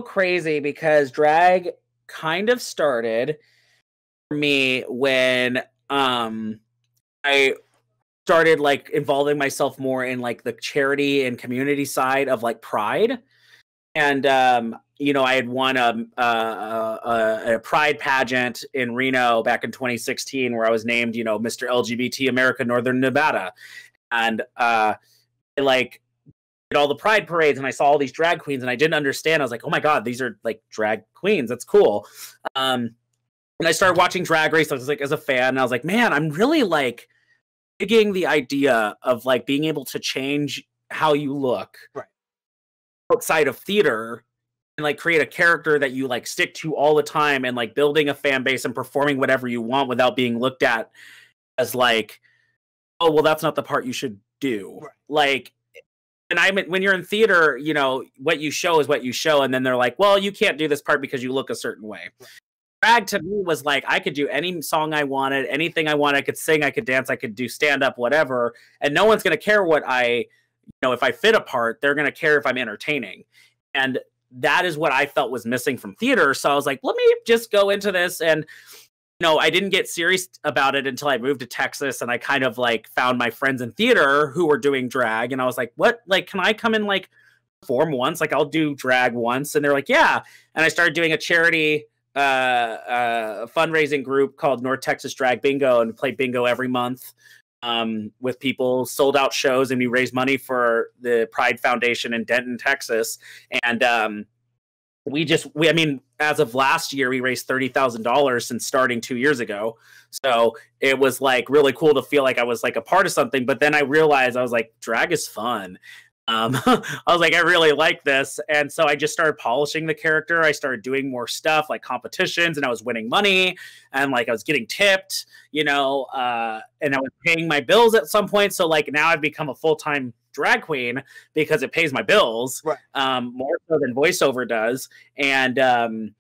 crazy because drag kind of started for me when I started like involving myself more in like the charity and community side of like Pride. And, I had won a Pride pageant in Reno back in 2016 where I was named, Mr. LGBT America Northern Nevada. And I like did all the Pride parades and I saw all these drag queens and I didn't understand. I was like, oh my God, these are like drag queens. That's cool. And I started watching Drag Race. I was like, as a fan, and I was like, man, I'm really like digging the idea of like being able to change how you look outside of theater and like create a character that you like stick to all the time and like building a fan base and performing whatever you want without being looked at as like, oh, well, that's not the part you should do. Like, and when you're in theater, what you show is what you show. And then they're like, well, you can't do this part because you look a certain way. Drag to me was like, I could do any song I wanted, anything I wanted. I could sing, I could dance, I could do stand up, whatever. And no one's going to care what if I fit a part, they're going to care if I'm entertaining. And that is what I felt was missing from theater. So I was like, let me just go into this. And, I didn't get serious about it until I moved to Texas and I kind of like found my friends in theater who were doing drag. And I was like, what, like, can I come and like perform once? Like I'll do drag once. And they're like, yeah. And I started doing a charity fundraising group called North Texas Drag Bingo and play bingo every month with people, sold out shows, and we raised money for the Pride Foundation in Denton, Texas. And as of last year, we raised $30,000 since starting 2 years ago. So it was like really cool to feel like I was like a part of something. But then I realized I was like, drag is fun. I was like, I really like this. And so I just started polishing the character. I started doing more stuff like competitions and I was winning money and like I was getting tipped, and I was paying my bills at some point. So like now I've become a full-time drag queen because it pays my bills more so than voiceover does. And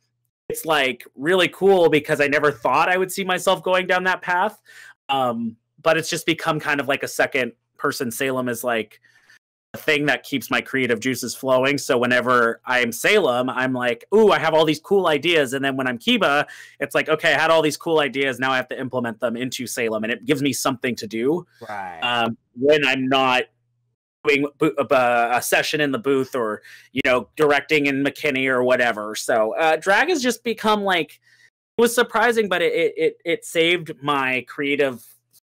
it's like really cool because I never thought I would see myself going down that path. But it's just become kind of like a second person. Salem is like thing that keeps my creative juices flowing. So whenever I'm Salem, I'm like, ooh, I have all these cool ideas. And then when I'm Kiba, it's like, okay, I had all these cool ideas. Now I have to implement them into Salem. And it gives me something to do when I'm not doing a session in the booth or, directing in McKinney or whatever. So drag has just become like, it was surprising, but it saved my creative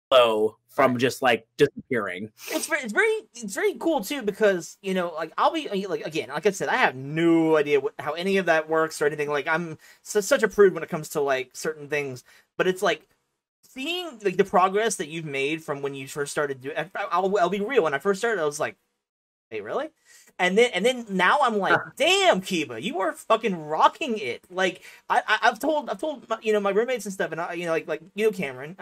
flow from just like disappearing. It's very cool too because like I'll be like, again, like I said, I have no idea how any of that works or anything. Like I'm such a prude when it comes to like certain things, but it's like seeing like the progress that you've made from when you first started doing. I'll be real. When I first started, I was like, hey, really? And then now I'm like, damn, Kiba, you are fucking rocking it. Like I've told my roommates and stuff, and Cameron,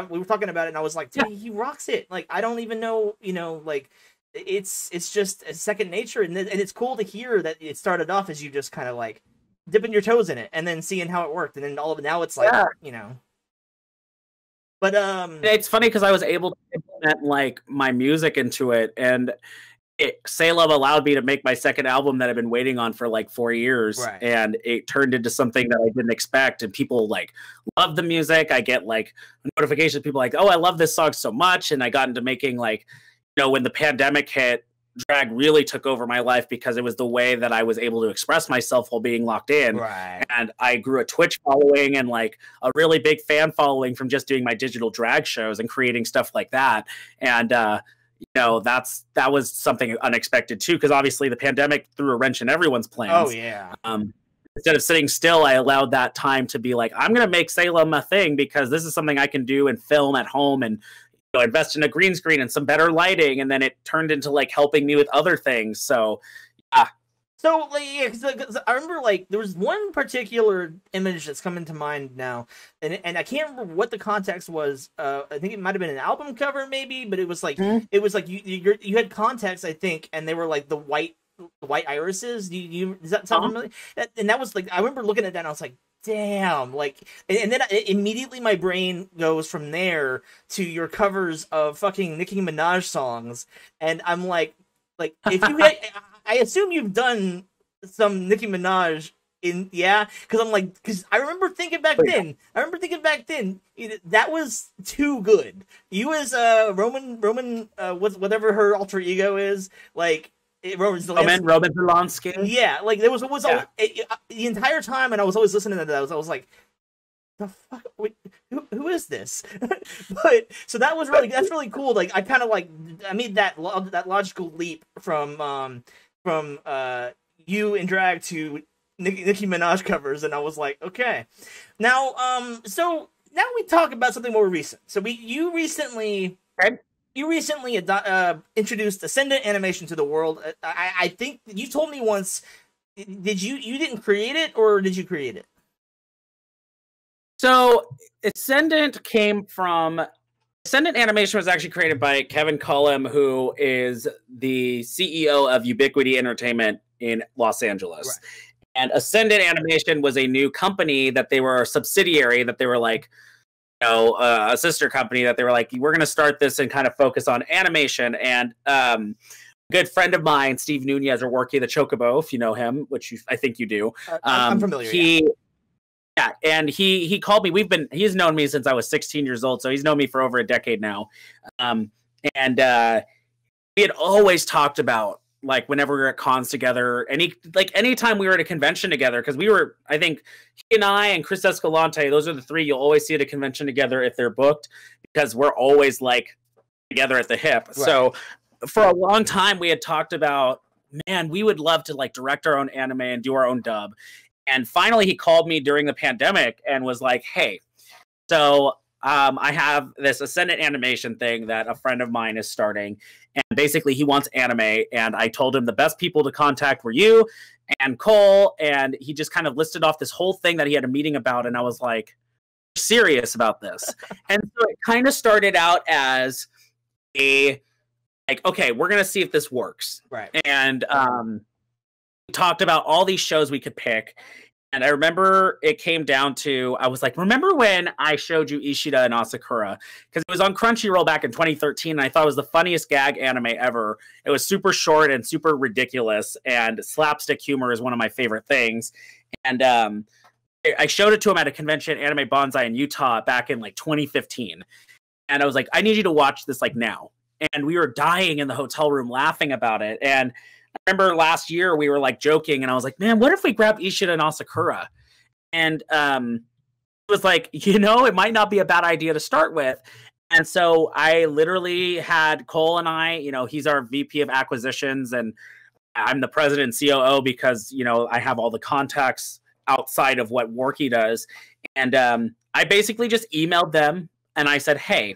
we were talking about it, and I was like, dude, he rocks it. Like I don't even know, like it's just a second nature, and it's cool to hear that it started off as you just kind of like dipping your toes in it, and then seeing how it worked, and then now it's like But it's funny because I was able to implement like my music into it, and Salem allowed me to make my second album that I've been waiting on for like 4 years. And it turned into something that I didn't expect. And people like love the music. I get like notifications, people like, oh, I love this song so much. And I got into making like, when the pandemic hit, drag really took over my life because it was the way that I was able to express myself while being locked in. And I grew a Twitch following and like a really big fan following from just doing my digital drag shows and creating stuff like that. And, that was something unexpected too, because obviously the pandemic threw a wrench in everyone's plans. Oh yeah. Instead of sitting still, I allowed that time to be like, I'm going to make Salem a thing because this is something I can do and film at home and invest in a green screen and some better lighting. And then it turned into like helping me with other things. So, yeah. So, like, yeah, cause I remember, like, there was one particular image that's coming to mind now, and I can't remember what the context was. I think it might have been an album cover, maybe, but it was like you had context, I think, and they were like the white irises. Does that sound familiar? And that was like, I remember looking at that and I was like, damn, like, and then immediately my brain goes from there to your covers of fucking Nicki Minaj songs, and I'm like if you had, I assume you've done some Nicki Minaj because I'm like, because I remember thinking back then that was too good. You as Roman whatever her alter ego is, like, Roman Zelensky. Yeah, like there was always the entire time, and I was always listening to that. I was like, the fuck? Wait, who is this? But so that's really cool. Like, I kind of like, I made that logical leap from you in drag to Nicki Minaj covers, and I was like, okay. Now now we talk about something more recent. So you recently introduced Ascendant Animation to the world. I think you told me once. Did you didn't create it, or did you create it? So Ascendant Animation was actually created by Kevin Cullum, who is the CEO of Ubiquity Entertainment in Los Angeles. Right. And Ascendant Animation was a new company that they were a subsidiary, that they were like, a sister company, that they were like, we're going to start this and kind of focus on animation. And a good friend of mine, Steve Nunez, or Worky the Chocobo, if you know him, which I think you do. I'm familiar. Yeah, and he called me. He's known me since I was 16 years old, so he's known me for over a decade now. And we had always talked about, like, whenever we were at cons together, anytime we were at a convention together, because I think he and I and Chris Escalante, those are the three you'll always see at a convention together if they're booked, because we're always like together at the hip. Right. So for a long time we had talked about, man, we would love to like direct our own anime and do our own dub. And finally he called me during the pandemic and was like, hey, so I have this Ascendant Animation thing that a friend of mine is starting, and basically he wants anime, and I told him the best people to contact were you and Cole, and he just kind of listed off this whole thing that he had a meeting about, and I was like, serious about this. And so it kind of started out as a, like, okay, we're gonna see if this works. Right. And we talked about all these shows we could pick. And I remember it came down to, I was like, remember when I showed you Ishida and Asakura? Because it was on Crunchyroll back in 2013, and I thought it was the funniest gag anime ever. It was super short and super ridiculous, and slapstick humor is one of my favorite things. And I showed it to him at a convention, Anime Bonsai in Utah, back in like 2015. And I was like, I need you to watch this like now. And we were dying in the hotel room laughing about it. And I remember last year we were like joking, and I was like, man, what if we grab Ishida and Asakura? And it was like, it might not be a bad idea to start with. And so I literally had Cole and I, he's our VP of acquisitions, and I'm the president and COO because, I have all the contacts outside of what Worky does. And I basically just emailed them and I said, hey,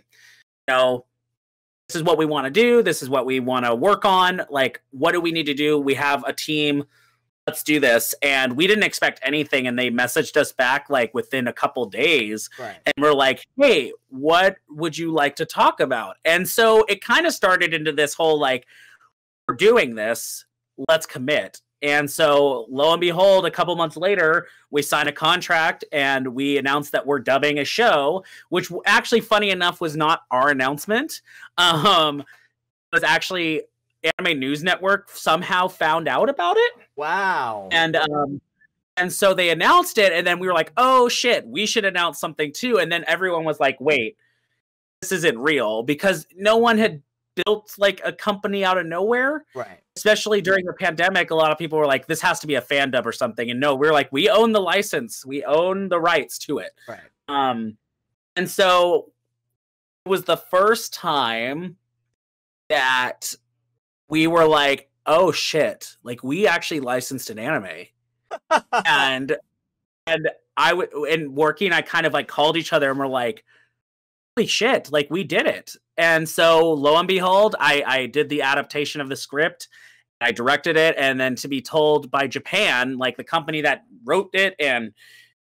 this is what we want to do. This is what we want to work on. Like, what do we need to do? We have a team. Let's do this. And we didn't expect anything. And they messaged us back like within a couple days. Right. And we're like, hey, what would you like to talk about? And so it kind of started into this whole, like, we're doing this. Let's commit. And so lo and behold, a couple months later, we signed a contract and we announced that we're dubbing a show, which actually, funny enough, was not our announcement. It was actually Anime News Network somehow found out about it. Wow. And so they announced it, and then we were like, oh shit, we should announce something too. And then everyone was like, wait, this isn't real, because no one had built like a company out of nowhere. Right. Especially Especially during the pandemic, a lot of people were like, this has to be a fan dub or something. And no, we're like, we own the license. We own the rights to it. Right. And so it was the first time that we were like, oh shit, like we actually licensed an anime. and working, I kind of like called each other and we're like, holy shit, like we did it. And so lo and behold, I did the adaptation of the script. I directed it, and then to be told by Japan, like the company that wrote it and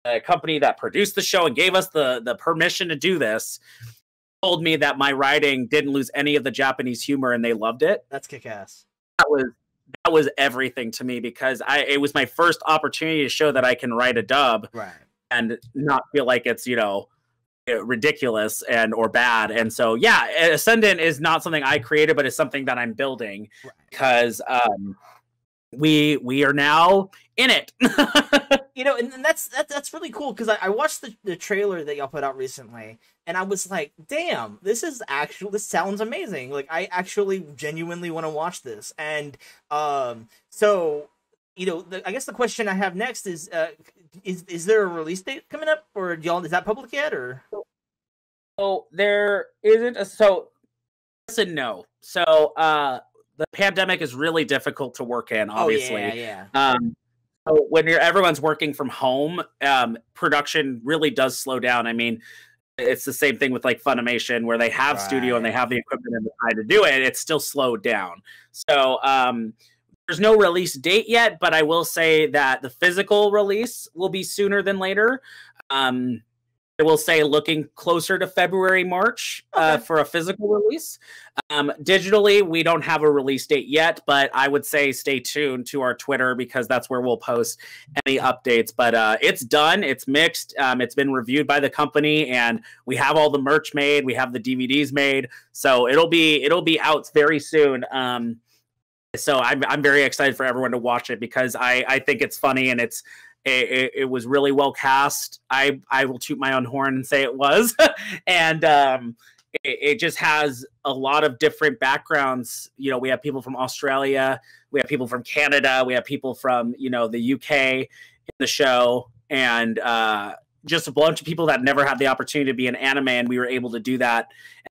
the company that produced the show and gave us the permission to do this, told me that my writing didn't lose any of the Japanese humor and they loved it. That's kick-ass. That was everything to me, because it was my first opportunity to show that I can write a dub, right, and not feel like it's, you know, ridiculous or bad. And so yeah, Ascendant is not something I created, but it's something that I'm building, because we are now in it. You know, and that's really cool, because I watched the trailer that y'all put out recently, and I was like, damn, this sounds amazing. Like, I actually genuinely want to watch this. And so, you know, I guess the question I have next is there a release date coming up, or is that public yet, or? So there isn't so yes and no. So the pandemic is really difficult to work in, obviously. Oh, yeah. So when everyone's working from home, production really does slow down. I mean, it's the same thing with like Funimation, where they have studio and they have the equipment and the time to do it. It's still slowed down. So there's no release date yet, but I will say that the physical release will be sooner than later. I will say looking closer to February, March for a physical release. Digitally, we don't have a release date yet, but I would say stay tuned to our Twitter, because that's where we'll post any updates. But it's done. It's mixed. It's been reviewed by the company, and we have all the merch made. We have the DVDs made. So it'll be out very soon. So I'm very excited for everyone to watch it, because I think it's funny, and it was really well cast. I will toot my own horn and say it was. And it just has a lot of different backgrounds. You know, we have people from Australia, we have people from Canada, we have people from, you know, the UK in the show, and just a bunch of people that never had the opportunity to be in anime, and we were able to do that.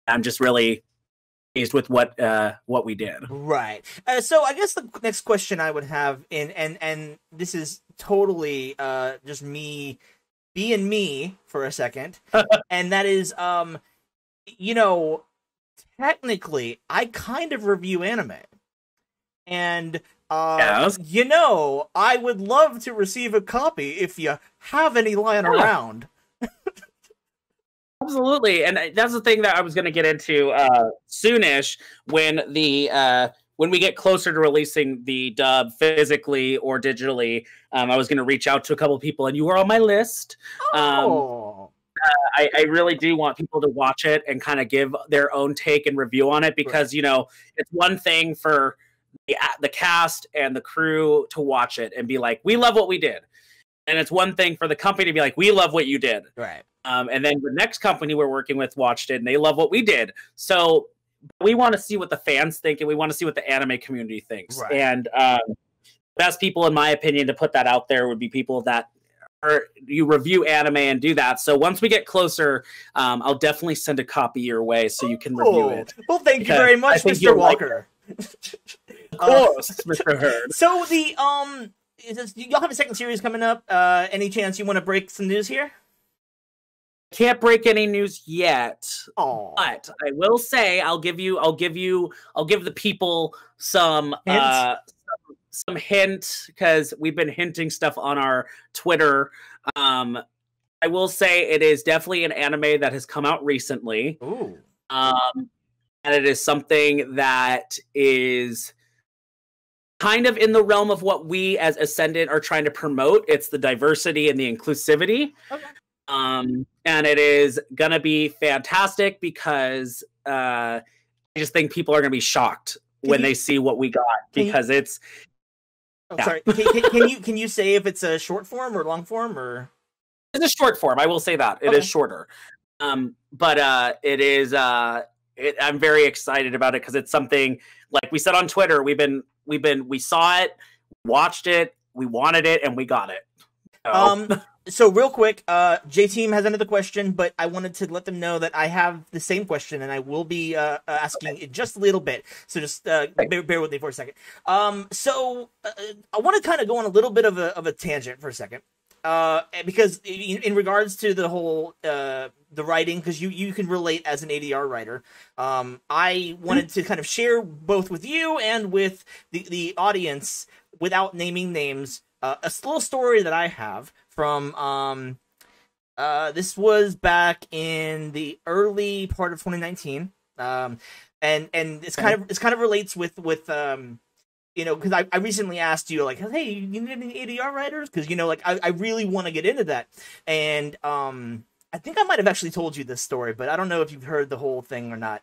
And I'm just really pleased with what we did. Right. So I guess the next question I would have, and this is totally just me being me for a second, and that is, you know, technically I kind of review anime, and yes. you know, I would love to receive a copy if you have any lying around. Absolutely, and that's the thing that I was going to get into soonish, when we get closer to releasing the dub physically or digitally. I was going to reach out to a couple of people, and you were on my list. Oh. I really do want people to watch it and kind of give their own take and review on it, because you know, it's one thing for the cast and the crew to watch it and be like, we love what we did, and it's one thing for the company to be like, we love what you did, right? And then the next company we're working with watched it and they love what we did. So we want to see what the fans think, and we want to see what the anime community thinks. Right. And best people, in my opinion, to put that out there would be people that you review anime and do that. So once we get closer, I'll definitely send a copy your way so you can review it. Well, thank you very much, Mr. Walker. Of course, Mr. Hurd. So the y'all have a second series coming up. Any chance you want to break some news here? Can't break any news yet. Aww. But I will say I'll give the people some hint, because we've been hinting stuff on our Twitter. I will say it is definitely an anime that has come out recently. Ooh. And it is something that is kind of in the realm of what we as Ascendant are trying to promote. It's the diversity and the inclusivity. Okay. And it is gonna be fantastic, because I just think people are gonna be shocked when they see what we got, because it's. Oh, yeah. Sorry. Can you say if it's a short form or long form, or? It's a short form. I will say that it is shorter. But it is. I'm very excited about it, because it's something, like we said on Twitter. We saw it, watched it, we wanted it, and we got it. Oh. So real quick, J Team has another question, but I wanted to let them know that I have the same question, and I will be asking it just a little bit. So just bear with me for a second. I want to kind of go on a little bit of a tangent for a second, because in regards to the whole the writing, because you can relate as an ADR writer. I wanted to kind of share both with you and with the audience, without naming names, a little story that I have from this was back in the early part of 2019, and it's kind of relates with because I recently asked you, like, hey, you need any ADR writers, because like I really want to get into that. And I think I might have actually told you this story, but I don't know if you've heard the whole thing or not.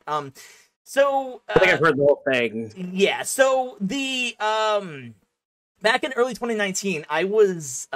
So I think I've heard the whole thing. Yeah, so the back in early 2019, I was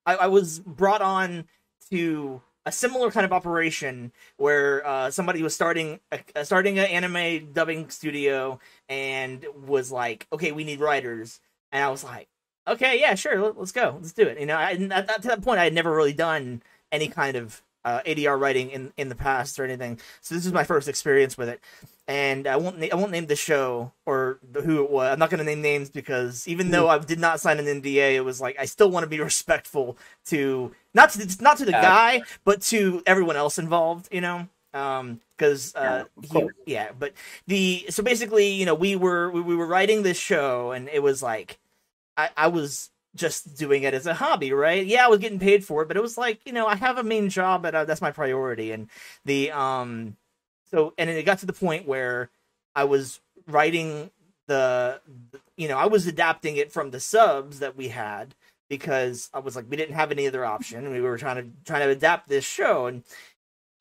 I was brought on to a similar kind of operation where somebody was starting an anime dubbing studio and was like, okay, we need writers. And I was like, okay, yeah, sure, let's go, let's do it. To that point, I had never really done any kind of ADR writing in the past or anything, so this is my first experience with it. And I won't name the show or who it was. I'm not going to name names, because even though I did not sign an NDA, it was like I still want to be respectful to not to the guy, but to everyone else involved. Because but so basically, we were writing this show, and it was like I was just doing it as a hobby, right? Yeah, I was getting paid for it, but it was like, I have a main job, but that's my priority. And and it got to the point where I was writing I was adapting it from the subs that we had, because I was like, we didn't have any other option. We were trying to adapt this show,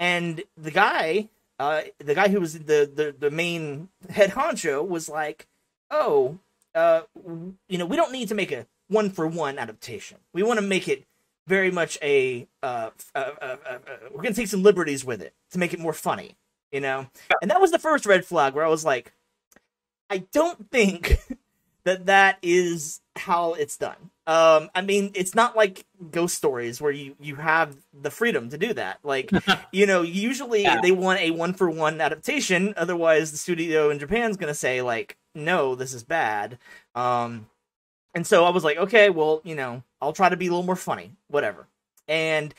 and the guy who was the main head honcho was like, oh, we don't need to make a 1-for-1 adaptation. We want to make it very much we're gonna take some liberties with it to make it more funny. And that was the first red flag, where I was like, I don't think that is how it's done. I mean, it's not like ghost stories where you have the freedom to do that. Like, usually they want a 1-for-1 adaptation. Otherwise, the studio in Japan's going to say, like, no, this is bad. And so I was like, okay, well, I'll try to be a little more funny, whatever. And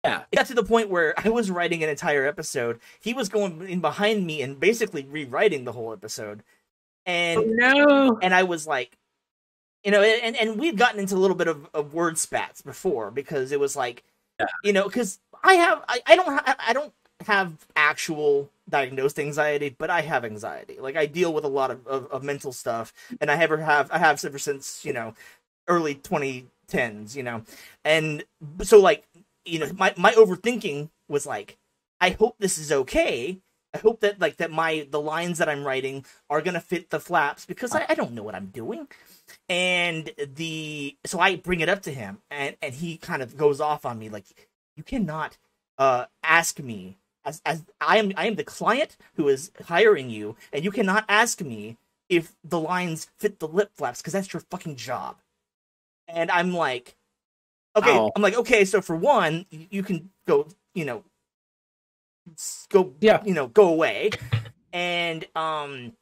it got to the point where I was writing an entire episode. He was going in behind me and basically rewriting the whole episode. And and I was like, and we'd gotten into a little bit of word spats before, because it was like, because I don't have actual diagnosed anxiety, but I have anxiety. Like, I deal with a lot of mental stuff, and I have ever since, early 2010s, and so, like, my overthinking was like, I hope this is okay. I hope that the lines that I'm writing are gonna fit the flaps, because I don't know what I'm doing. And so I bring it up to him, and he kind of goes off on me, like, you cannot ask me, as I am the client who is hiring you, and you cannot ask me if the lines fit the lip flaps, because that's your fucking job. And I'm like, okay. Oh. I'm like, okay, so for one, you can go, go away. And and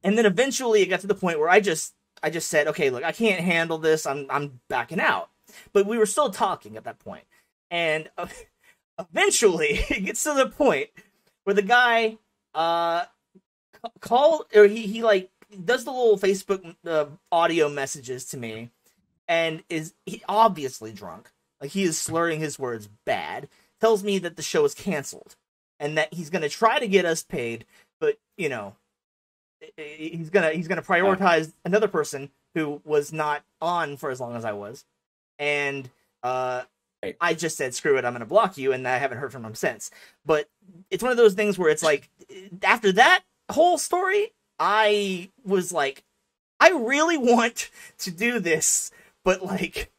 then eventually it got to the point where I just said, okay, look, I can't handle this. I'm backing out. But we were still talking at that point. And eventually it gets to the point where the guy he like does the little Facebook audio messages to me, and he obviously drunk. Like, he is slurring his words bad. Tells me that the show is canceled, and that he's gonna try to get us paid, but he's gonna prioritize another person who was not on for as long as I was. And I just said, screw it, I'm gonna block you, and I haven't heard from him since. But it's one of those things where it's like, after that whole story, I was like, I really want to do this, but like,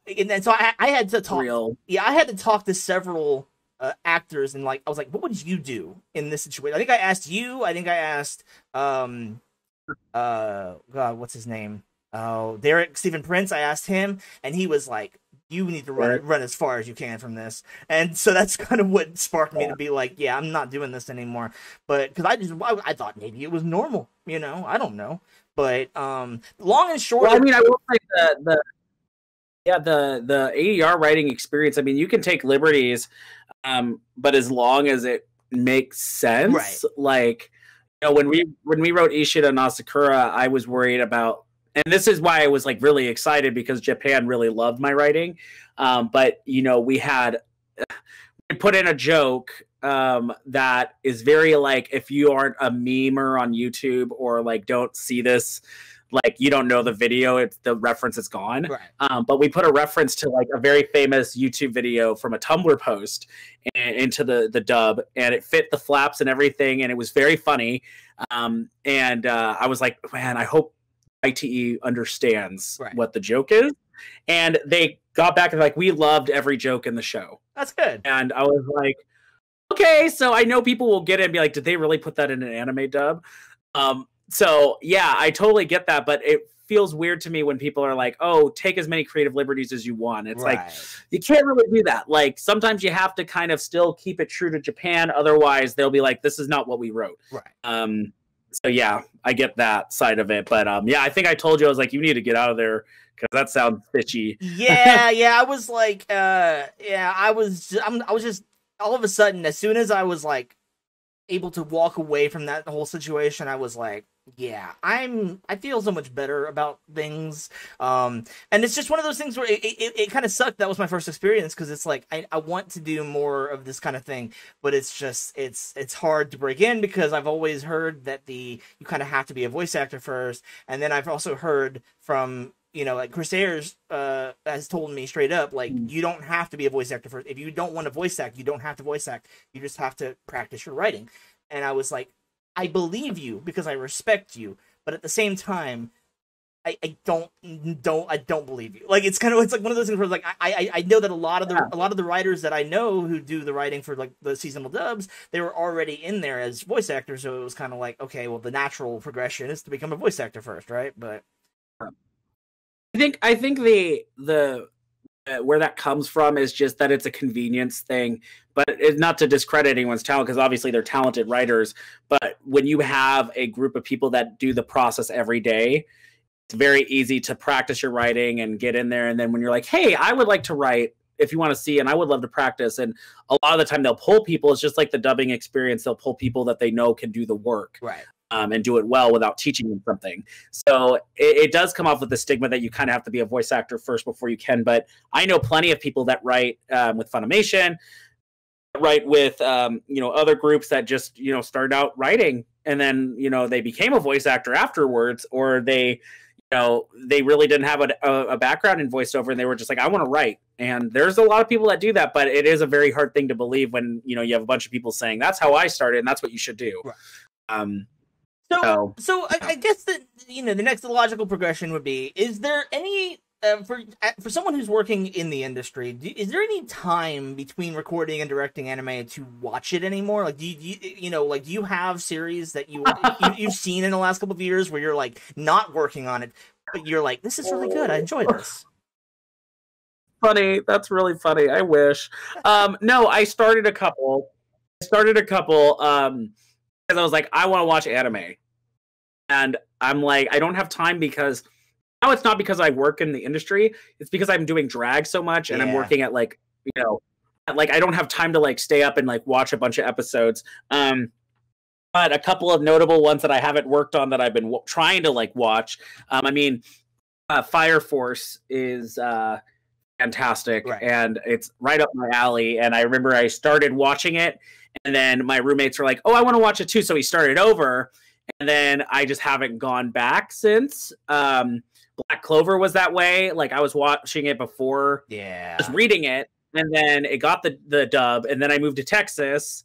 and then so I had to talk. I had to talk to several actors, and like, I was like, what would you do in this situation? I think I asked you. I think I asked God, what's his name? Oh, Derek Stephen Prince, I asked him, and he was like, "You need to run as far as you can from this." And so that's kind of what sparked me to be like, "Yeah, I'm not doing this anymore." But because I thought maybe it was normal, I don't know. But long and short, well, I mean, I will say the ADR writing experience. I mean, you can take liberties, but as long as it makes sense, right. like when we wrote Ishida and Asakura, I was worried about. And this is why I was like really excited because Japan really loved my writing. But we put in a joke that is very like, if you aren't a memer on YouTube or like don't see this, like you don't know the video, it's the reference is gone. Right. But we put a reference to like a very famous YouTube video from a Tumblr post into the dub, and it fit the flaps and everything, and it was very funny. And I was like, man, I hope ITE understands what the joke is. And they got back and like, we loved every joke in the show. That's good. And I was like, okay, so I know people will get it and be like, did they really put that in an anime dub? So yeah, I totally get that, but it feels weird to me when people are like, oh, take as many creative liberties as you want. It's like, you can't really do that. Like sometimes you have to kind of still keep it true to Japan. Otherwise they'll be like, this is not what we wrote. Right. So yeah, I get that side of it, but yeah, I think I told you, I was like, you need to get out of there because that sounds fishy. Yeah, I was like, I was just all of a sudden, as soon as I was like able to walk away from that whole situation, I was like, yeah, I feel so much better about things. And it's just one of those things where it kind of sucked. That was my first experience because it's like I want to do more of this kind of thing, but it's just it's hard to break in because I've always heard that you kind of have to be a voice actor first, and then I've also heard from like Chris Ayers has told me straight up, like, you don't have to be a voice actor first. If you don't want to voice act, you don't have to voice act. You just have to practice your writing. And I was like, I believe you because I respect you, but at the same time, I don't believe you. Like it's like one of those things where like I know that a lot of the writers that I know who do the writing for like the seasonal dubs, they were already in there as voice actors, so it was kind of like, okay, well the natural progression is to become a voice actor first, right? But I think the where that comes from is just that it's a convenience thing, but it's not to discredit anyone's talent because obviously they're talented writers. But when you have a group of people that do the process every day, it's very easy to practice your writing and get in there. And then when you're like, hey, I would like to write if you want to see, and I would love to practice. And a lot of the time they'll pull people. It's just like the dubbing experience. They'll pull people that they know can do the work. Right. And do it well without teaching them something. So it does come off with the stigma that you kind of have to be a voice actor first before you can. But I know plenty of people that write with Funimation, write with other groups that just started out writing and then they became a voice actor afterwards, or they really didn't have a background in voiceover and they were just like, I want to write. And there's a lot of people that do that, but it is a very hard thing to believe when you have a bunch of people saying that's how I started and that's what you should do. Right. So I guess that the next logical progression would be: is there any for someone who's working in the industry, is there any time between recording and directing anime to watch it anymore? Like, do you have series that you've seen in the last couple of years where you're like not working on it, but you're like, this is really good, I enjoy this? Funny, that's really funny. I wish. No, I started a couple. Because I was like, I want to watch anime. And I'm like, I don't have time because now it's not because I work in the industry. It's because I'm doing drag so much and I'm working at like, I don't have time to like stay up and like watch a bunch of episodes. But a couple of notable ones that I haven't worked on that I've been trying to like watch. Fire Force is fantastic, and it's right up my alley. And I remember I started watching it, and then my roommates were like, "Oh, I want to watch it too," so we started over, and then I just haven't gone back since. Black Clover was that way. Like I was watching it before, I was reading it, and then it got the dub, and then I moved to Texas.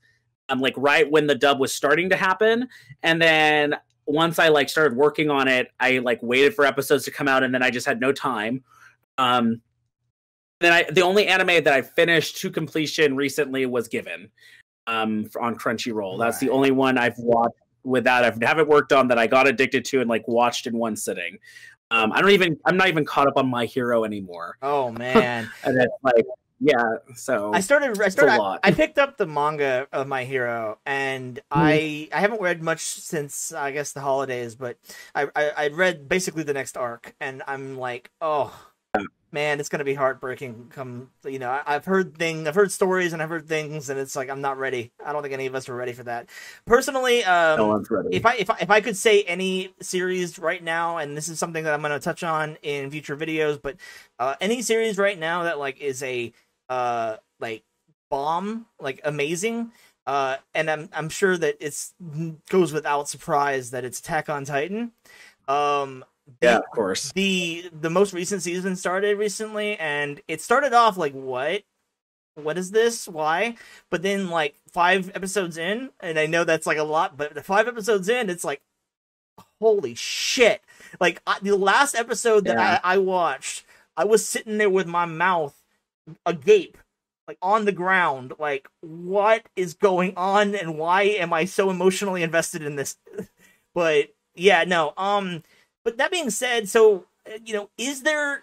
Like right when the dub was starting to happen, and then once I like started working on it, I like waited for episodes to come out, and then I just had no time. The only anime that I finished to completion recently was Given, on Crunchyroll. That's the only one I've watched with that. I haven't worked on that I got addicted to and like watched in one sitting. I'm not even caught up on My Hero anymore. Oh man. And it's like, yeah, so I picked up the manga of My Hero, and I haven't read much since I guess the holidays, but I read basically the next arc, and I'm like, oh man, it's gonna be heartbreaking. I've heard stories and I've heard things, and it's like I'm not ready. I don't think any of us are ready for that. Personally, no one's ready. if I could say any series right now, and this is something that I'm gonna touch on in future videos, but any series right now that like is a like bomb, like amazing, and I'm sure that it's goes without surprise that it's Attack on Titan. Yeah, of course. The most recent season started recently, and it started off like, what is this? Why? But then like 5 episodes in, and I know that's like a lot, but the 5 episodes in, it's like, holy shit! Like the last episode that I watched, I was sitting there with my mouth agape, like on the ground, like what is going on, and why am I so emotionally invested in this? But yeah, no, but that being said, so, is there,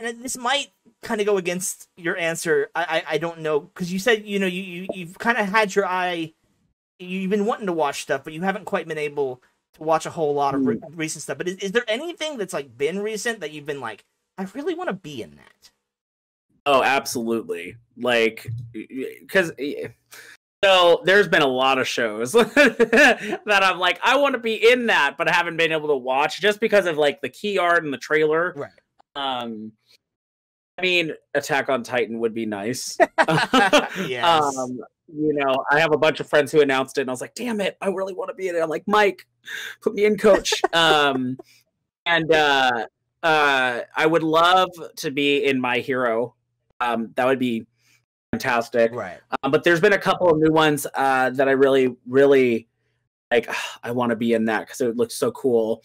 and this might kind of go against your answer, I don't know, because you said, you've kind of had your eye, you've been wanting to watch stuff, but you haven't quite been able to watch a whole lot of recent stuff. But is there anything that's, like, been recent that you've been like, I really want to be in that? Oh, absolutely. Like, because... So there's been a lot of shows that I'm like, I want to be in that, but I haven't been able to watch just because of like the key art and the trailer. Right. I mean, Attack on Titan would be nice. Yes. I have a bunch of friends who announced it, and I was like, damn it, I really want to be in it. I'm like, Mike, put me in, coach. I would love to be in My Hero. That would be fantastic. Right. But there's been a couple of new ones that I really, really like. I want to be in that because it looks so cool.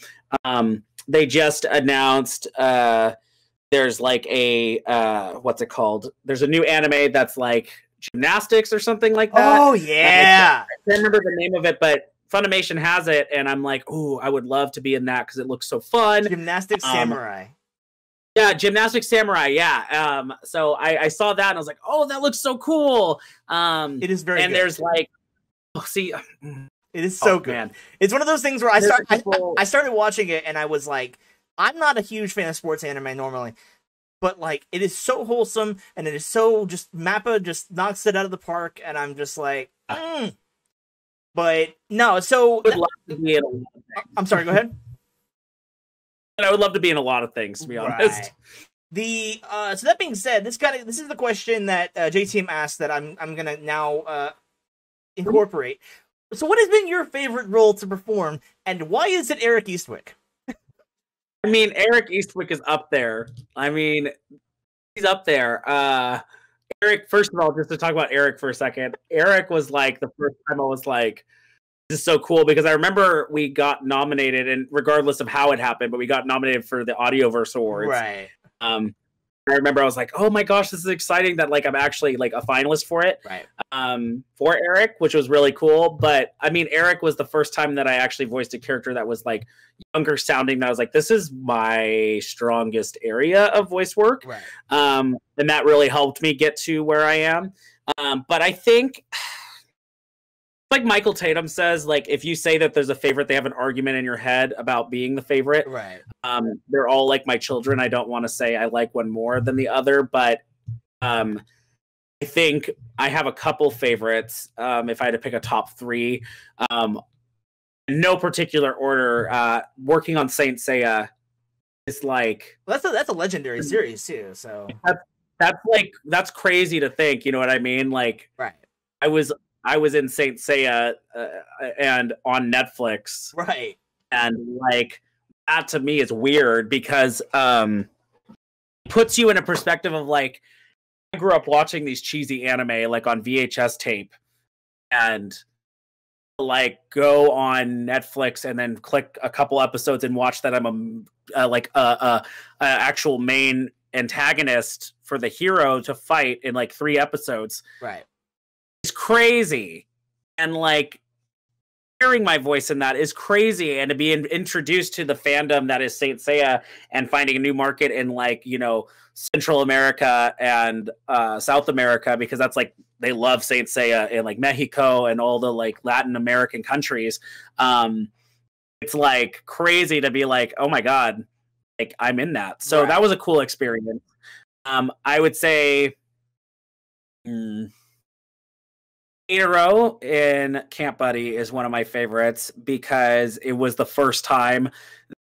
They just announced there's like a what's it called? There's a new anime that's like gymnastics or something like that. Oh yeah. I can't remember the name of it, but Funimation has it, and I'm like, ooh, I would love to be in that because it looks so fun. Gymnastics Samurai. Yeah, Gymnastic Samurai, yeah. So I saw that and I was like, oh, that looks so cool. It is very good. And there's like, it is so good. Man. It's one of those things where I started watching it and I was like, I'm not a huge fan of sports anime normally, but like it is so wholesome and it is so just Mappa just knocks it out of the park, and I'm just like, But no, so I'm sorry, go ahead. I would love to be in a lot of things, to be honest. So that being said, this is the question that JTM asked that I'm gonna now incorporate. So, what has been your favorite role to perform, and why is it Eric Eastwick? I mean, Eric Eastwick is up there. I mean, he's up there. Eric, first of all, just to talk about Eric for a second, Eric was like the first time I was like, this is so cool, because I remember we got nominated, and regardless of how it happened, but we got nominated for the Audioverse Awards. Right. I remember I was like, oh my gosh, this is exciting that like I'm actually like a finalist for it. Right. For Eric, which was really cool. But I mean, Eric was the first time that I actually voiced a character that was like younger sounding, that I was like, this is my strongest area of voice work. Right. And that really helped me get to where I am. But I think, like Michael Tatum says, like if you say that there's a favorite, they have an argument in your head about being the favorite. Right. They're all like my children. I don't want to say I like one more than the other, but I think I have a couple favorites. If I had to pick a top 3, no particular order. Working on Saint Seiya is like, well, that's a legendary series too. So that's crazy to think. You know what I mean? Like, right. I was in Saint Seiya and on Netflix. Right. And like that to me is weird because it puts you in a perspective of like, I grew up watching these cheesy anime like on VHS tape, and like go on Netflix and then click a couple episodes and watch that I'm a actual main antagonist for the hero to fight in like 3 episodes. Right. It's crazy. And like hearing my voice in that is crazy, and to be introduced to the fandom that is Saint Seiya and finding a new market in, like, you know, Central America and South America, because that's like they love Saint Seiya in like Mexico and all the like Latin American countries. It's like crazy to be like, oh my god, like I'm in that. So that was a cool experience. I would say Hero in Camp Buddy is one of my favorites because it was the first time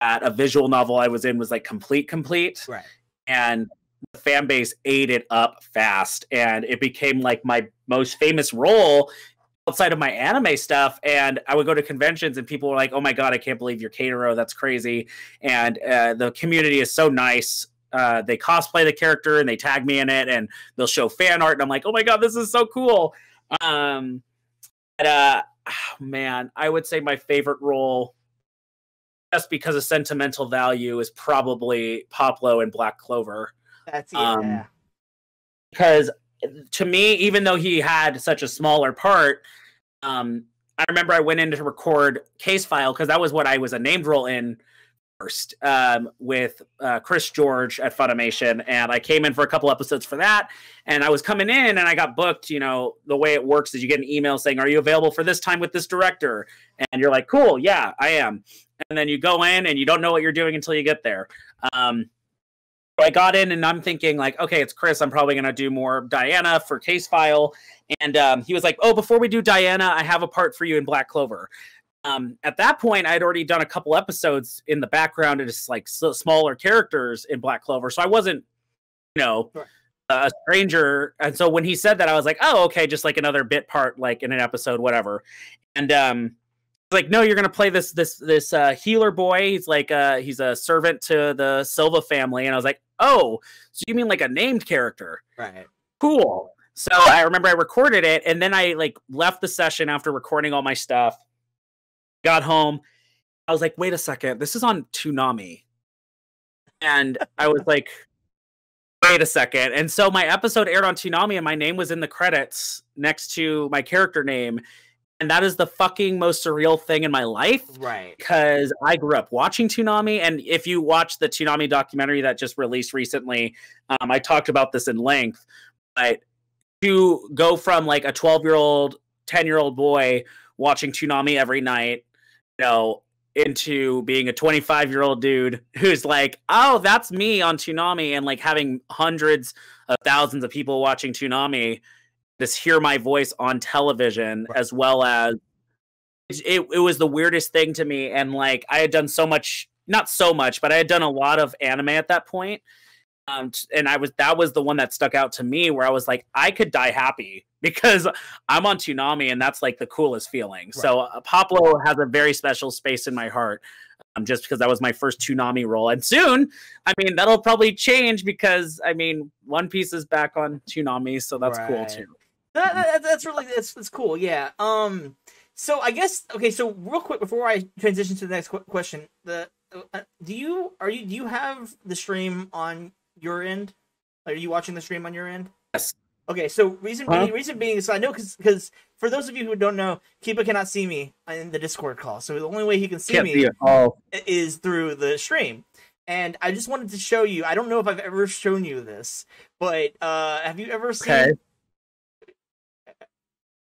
that a visual novel I was in was like complete. Right. And the fan base ate it up fast, and it became like my most famous role outside of my anime stuff. And I would go to conventions and people were like, oh my god, I can't believe you're Keitaro, that's crazy. And the community is so nice. They cosplay the character and they tag me in it, and they'll show fan art, and I'm like, oh my god, this is so cool. Man, I would say my favorite role, just because of sentimental value, is probably Poplo in Black Clover. That's it. Because to me, even though he had such a smaller part, I remember I went in to record Case File because that was what I was a named role in first, with Chris George at Funimation, and I came in for a couple episodes for that, and I was coming in and I got booked. You know, the way it works is you get an email saying, are you available for this time with this director? And you're like, cool, yeah, I am. And then you go in and you don't know what you're doing until you get there. I got in and I'm thinking like, okay, it's Chris, I'm probably going to do more Diana for Case File. And he was like, oh, before we do Diana, I have a part for you in Black Clover. At that point, I'd already done a couple episodes in the background of just like smaller characters in Black Clover. So I wasn't, you know, a stranger. And so when he said that, I was like, oh, okay, just like another bit part, like in an episode, whatever. And like, no, you're gonna play this healer boy. He's like he's a servant to the Silva family. And I was like, oh, so you mean like a named character? Right. Cool. So I remember I recorded it, and then I like left the session after recording all my stuff. Got home, I was like, wait a second, this is on Toonami. And I was like, wait a second. And so my episode aired on Toonami, and my name was in the credits next to my character name. And that is the fucking most surreal thing in my life. Right. Because I grew up watching Toonami. And if you watch the Toonami documentary that just released recently, I talked about this in length. But to go from like a 12-year-old, 10-year-old boy watching Toonami every night, you know, into being a 25-year-old dude who's like, oh, that's me on Toonami, and like having hundreds of thousands of people watching Toonami just hear my voice on television, right. As well as it was the weirdest thing to me. And like I had done so much, not so much, but I had done a lot of anime at that point. And that was the one that stuck out to me, where I was like, I could die happy because I'm on Toonami, and that's like the coolest feeling. Right. So Poplo has a very special space in my heart, just because that was my first Toonami role. And soon, I mean, that'll probably change because, I mean, One Piece is back on Toonami, so that's cool too. That's really that's cool. Yeah. So I guess, okay. So real quick before I transition to the next question, do you have the stream on your end? Are you watching the stream on your end? Yes. Okay. So reason being is I know because for those of you who don't know, Kiba cannot see me in the Discord call. So the only way he can see me is through the stream. And I just wanted to show you. I don't know if I've ever shown you this, but have you ever seen? Okay.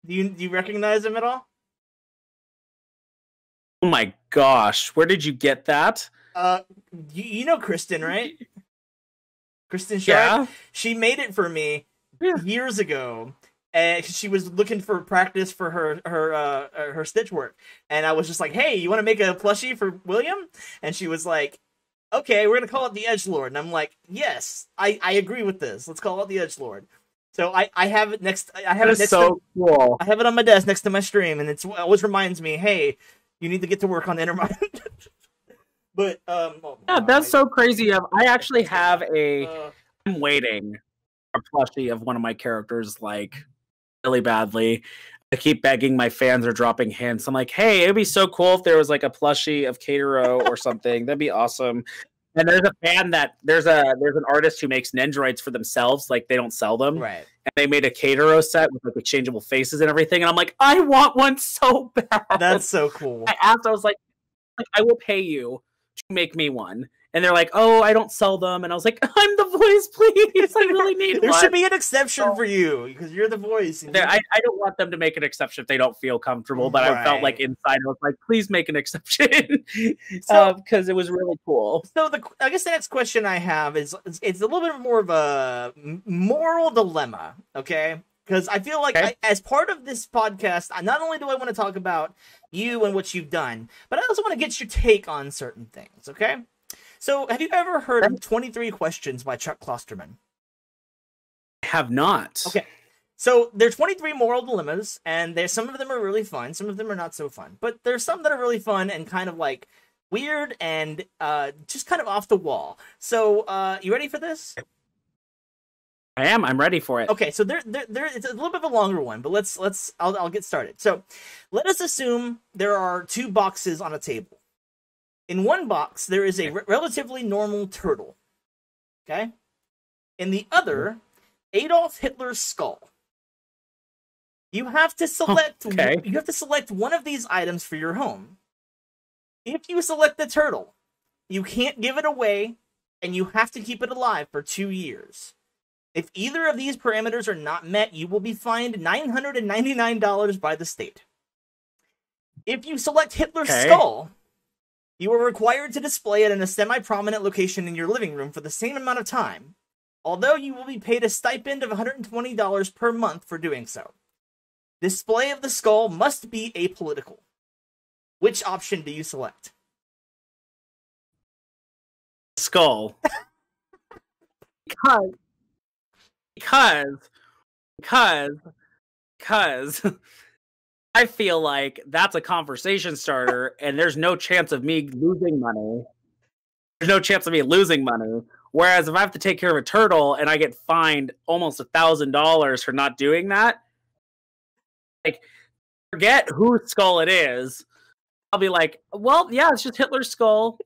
Do you recognize him at all? Oh my gosh, where did you get that? You know Kristen, right? Kristen Sharp? Yeah. She made it for me years ago. And she was looking for practice for her stitch work. And I was just like, hey, you want to make a plushie for William? And she was like, okay, we're going to call it the Edgelord. And I'm like, yes, I agree with this. Let's call it the Edgelord. So I have it next. I have it next. So cool. I have it on my desk next to my stream, and it always reminds me, hey, you need to get to work on Entermind. But that's so crazy. I actually have I'm waiting for a plushie of one of my characters, like really badly. I keep begging my fans are dropping hints. I'm like, hey, it'd be so cool if there was like a plushie of Keitaro or something. That'd be awesome. And there's a fan that there's an artist who makes Nendroids for themselves, like they don't sell them. Right. And they made a Katero set with like exchangeable faces and everything. And I'm like, I want one so bad. That's so cool. I was like, I will pay you to make me one. And they're like, oh, I don't sell them. And I was like, I'm the voice, please. I really need There one. should be an exception for you because you're the voice. I don't want them to make an exception if they don't feel comfortable, but I felt like inside I was like, please make an exception because it was really cool. So I guess the next question I have is it's a little bit more of a moral dilemma, okay? Because I feel like as part of this podcast, not only do I want to talk about you and what you've done, but I also want to get your take on certain things, okay? So, have you ever heard of 23 Questions by Chuck Klosterman? I have not. Okay. So, there are 23 moral dilemmas, and some of them are really fun, some of them are not so fun. But there's some that are really fun and kind of like weird and just kind of off the wall. So, you ready for this? I am. I'm ready for it. Okay, so there it's a little bit of a longer one, but I'll get started. So, let us assume there are two boxes on a table. In one box, there is a relatively normal turtle. Okay? In the other, Adolf Hitler's skull. You have to select one of these items for your home. If you select the turtle, you can't give it away, and you have to keep it alive for 2 years. If either of these parameters are not met, you will be fined $999 by the state. If you select Hitler's skull, you are required to display it in a semi-prominent location in your living room for the same amount of time, although you will be paid a stipend of $120 per month for doing so. Display of the skull must be apolitical. Which option do you select? Skull. Because I feel like that's a conversation starter, and there's no chance of me losing money. There's no chance of me losing money. Whereas if I have to take care of a turtle and I get fined almost $1,000 for not doing that, like, forget whose skull it is. I'll be like, well, yeah, it's just Hitler's skull.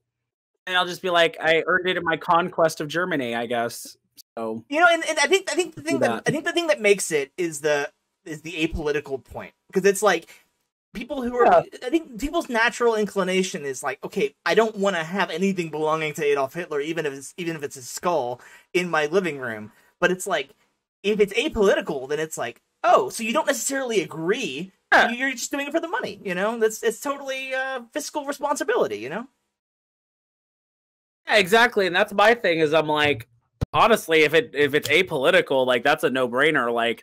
And I'll just be like, I earned it in my conquest of Germany, I guess. So and I think the thing that makes it is the apolitical point, because it's like people who are I think people's natural inclination is like, okay, I don't want to have anything belonging to Adolf Hitler, even if it's his skull in my living room. But it's like, if it's apolitical, then it's like, oh, so you don't necessarily agree. Yeah. You're just doing it for the money, it's totally fiscal responsibility, Yeah, exactly. And that's my thing, is I'm like, honestly, if it's apolitical, like, that's a no-brainer. Like,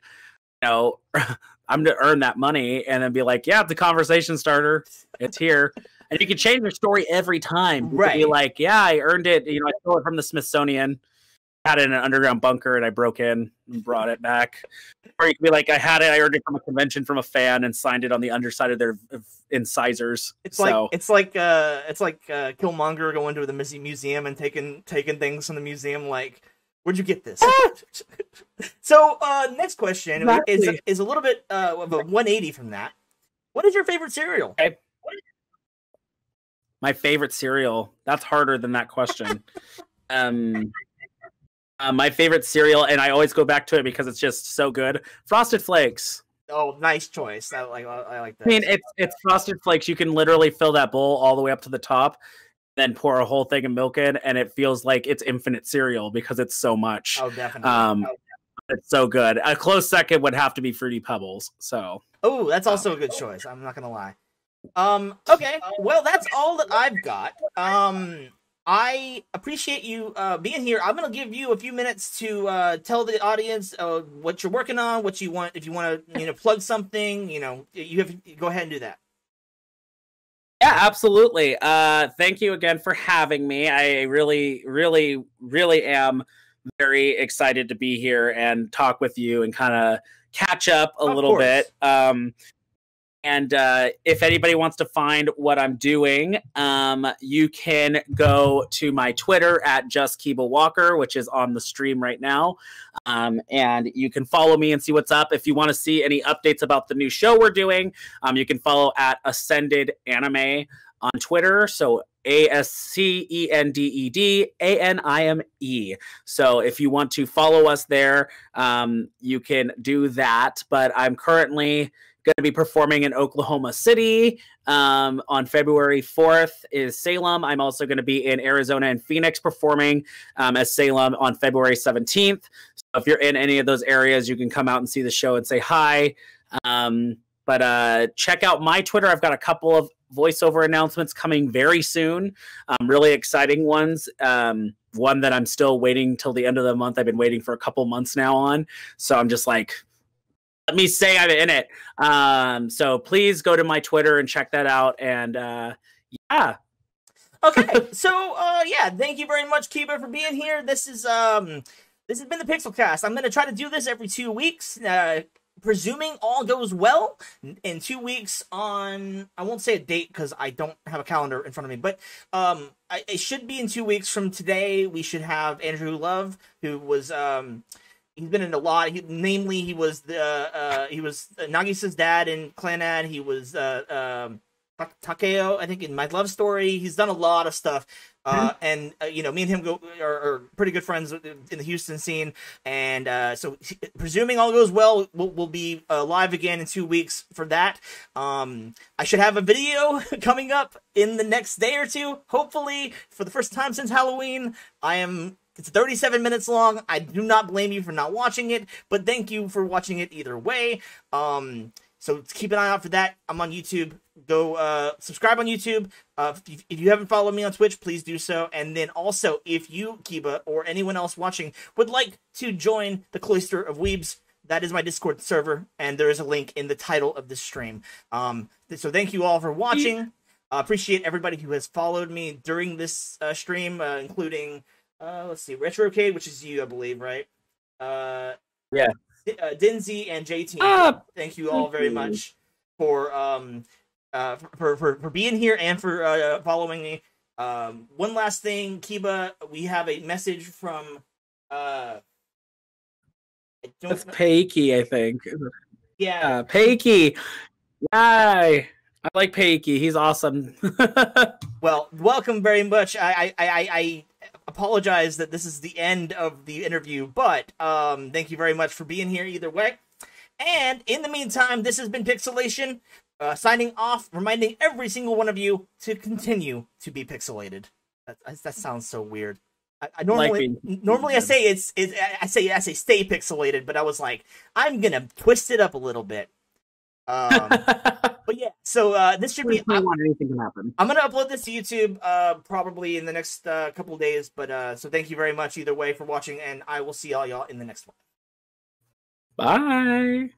I'm to earn that money and then be like, yeah, it's a conversation starter. It's here. And you can change your story every time. You could be like, yeah, I earned it. I stole it from the Smithsonian, had it in an underground bunker, and I broke in and brought it back. Or you could be like, I earned it from a convention from a fan and signed it on the underside of their incisors. It's like Killmonger going to the museum and taking things from the museum, like, where'd you get this? So, next question is a little bit of a 180 from that. What is your favorite cereal? Okay. My favorite cereal? That's harder than that question. My favorite cereal, and I always go back to it because it's just so good, Frosted Flakes. Oh, nice choice. I like that. I mean, it's Frosted Flakes. You can literally fill that bowl all the way up to the top, then pour a whole thing of milk in, and it feels like it's infinite cereal because it's so much. Oh, definitely. It's so good. A close second would have to be Fruity Pebbles. So. Oh, that's also a good choice. I'm not gonna lie. Okay. Well, that's all that I've got. I appreciate you being here. I'm gonna give you a few minutes to tell the audience what you're working on, what you want. If you want to, plug something, you have to go ahead and do that. Yeah, absolutely. Thank you again for having me. I really, really, really am very excited to be here and talk with you and kind of catch up a little bit. And if anybody wants to find what I'm doing, you can go to my Twitter at Kiba Walker, which is on the stream right now. And you can follow me and see what's up. If you want to see any updates about the new show we're doing, you can follow at Ascended Anime on Twitter. So ASCENDEDANIME. So if you want to follow us there, you can do that. But I'm currently going to be performing in Oklahoma City. On February 4th is Salem. I'm also going to be in Arizona and Phoenix performing as Salem on February 17th. So if you're in any of those areas, you can come out and see the show and say hi. But check out my Twitter. I've got a couple of voiceover announcements coming very soon. Really exciting ones. One that I'm still waiting till the end of the month. I've been waiting for a couple months now on. So I'm just like, let me say I'm in it. So please go to my Twitter and check that out. And yeah. Okay. So yeah, thank you very much, Kiba, for being here. This has been the PixcelCast. I'm gonna try to do this every 2 weeks. Presuming all goes well, in 2 weeks on, I won't say a date because I don't have a calendar in front of me, but it should be in 2 weeks from today. We should have Andrew Love, who was he's been in a lot. He was Nagisa's dad in Clanad. He was Takeo, I think, in My Love Story. He's done a lot of stuff. And you know, me and him are pretty good friends in the Houston scene, and so presuming all goes well, we'll be live again in 2 weeks for that. I should have a video coming up in the next day or two, hopefully, for the first time since Halloween. It's 37 minutes long. I do not blame you for not watching it, but thank you for watching it either way. So keep an eye out for that. I'm on YouTube. Go subscribe on YouTube. If you haven't followed me on Twitch, please do so. And then also, if you, Kiba, or anyone else watching would like to join the Cloister of Weebs, that is my Discord server, and there is a link in the title of this stream. So thank you all for watching. Appreciate everybody who has followed me during this stream, including, let's see, Retrocade, which is you, I believe, right? Yeah. Dinzy and JT. Thank you all very much for being here and for following me. One last thing, Kiba, we have a message from that's Peiki, I think. Yeah, Peiki. Yay! I like Peiki. He's awesome. Well, welcome very much. I apologize that this is the end of the interview, but thank you very much for being here either way. And in the meantime, this has been Pixcelation, signing off, reminding every single one of you to continue to be pixelated. That sounds so weird. I normally I say I say stay pixelated, but I was like, I'm gonna twist it up a little bit. But yeah, so this should be. I want anything to happen. I'm gonna upload this to YouTube probably in the next couple of days. But so thank you very much either way for watching, and I will see all y'all in the next one. Bye.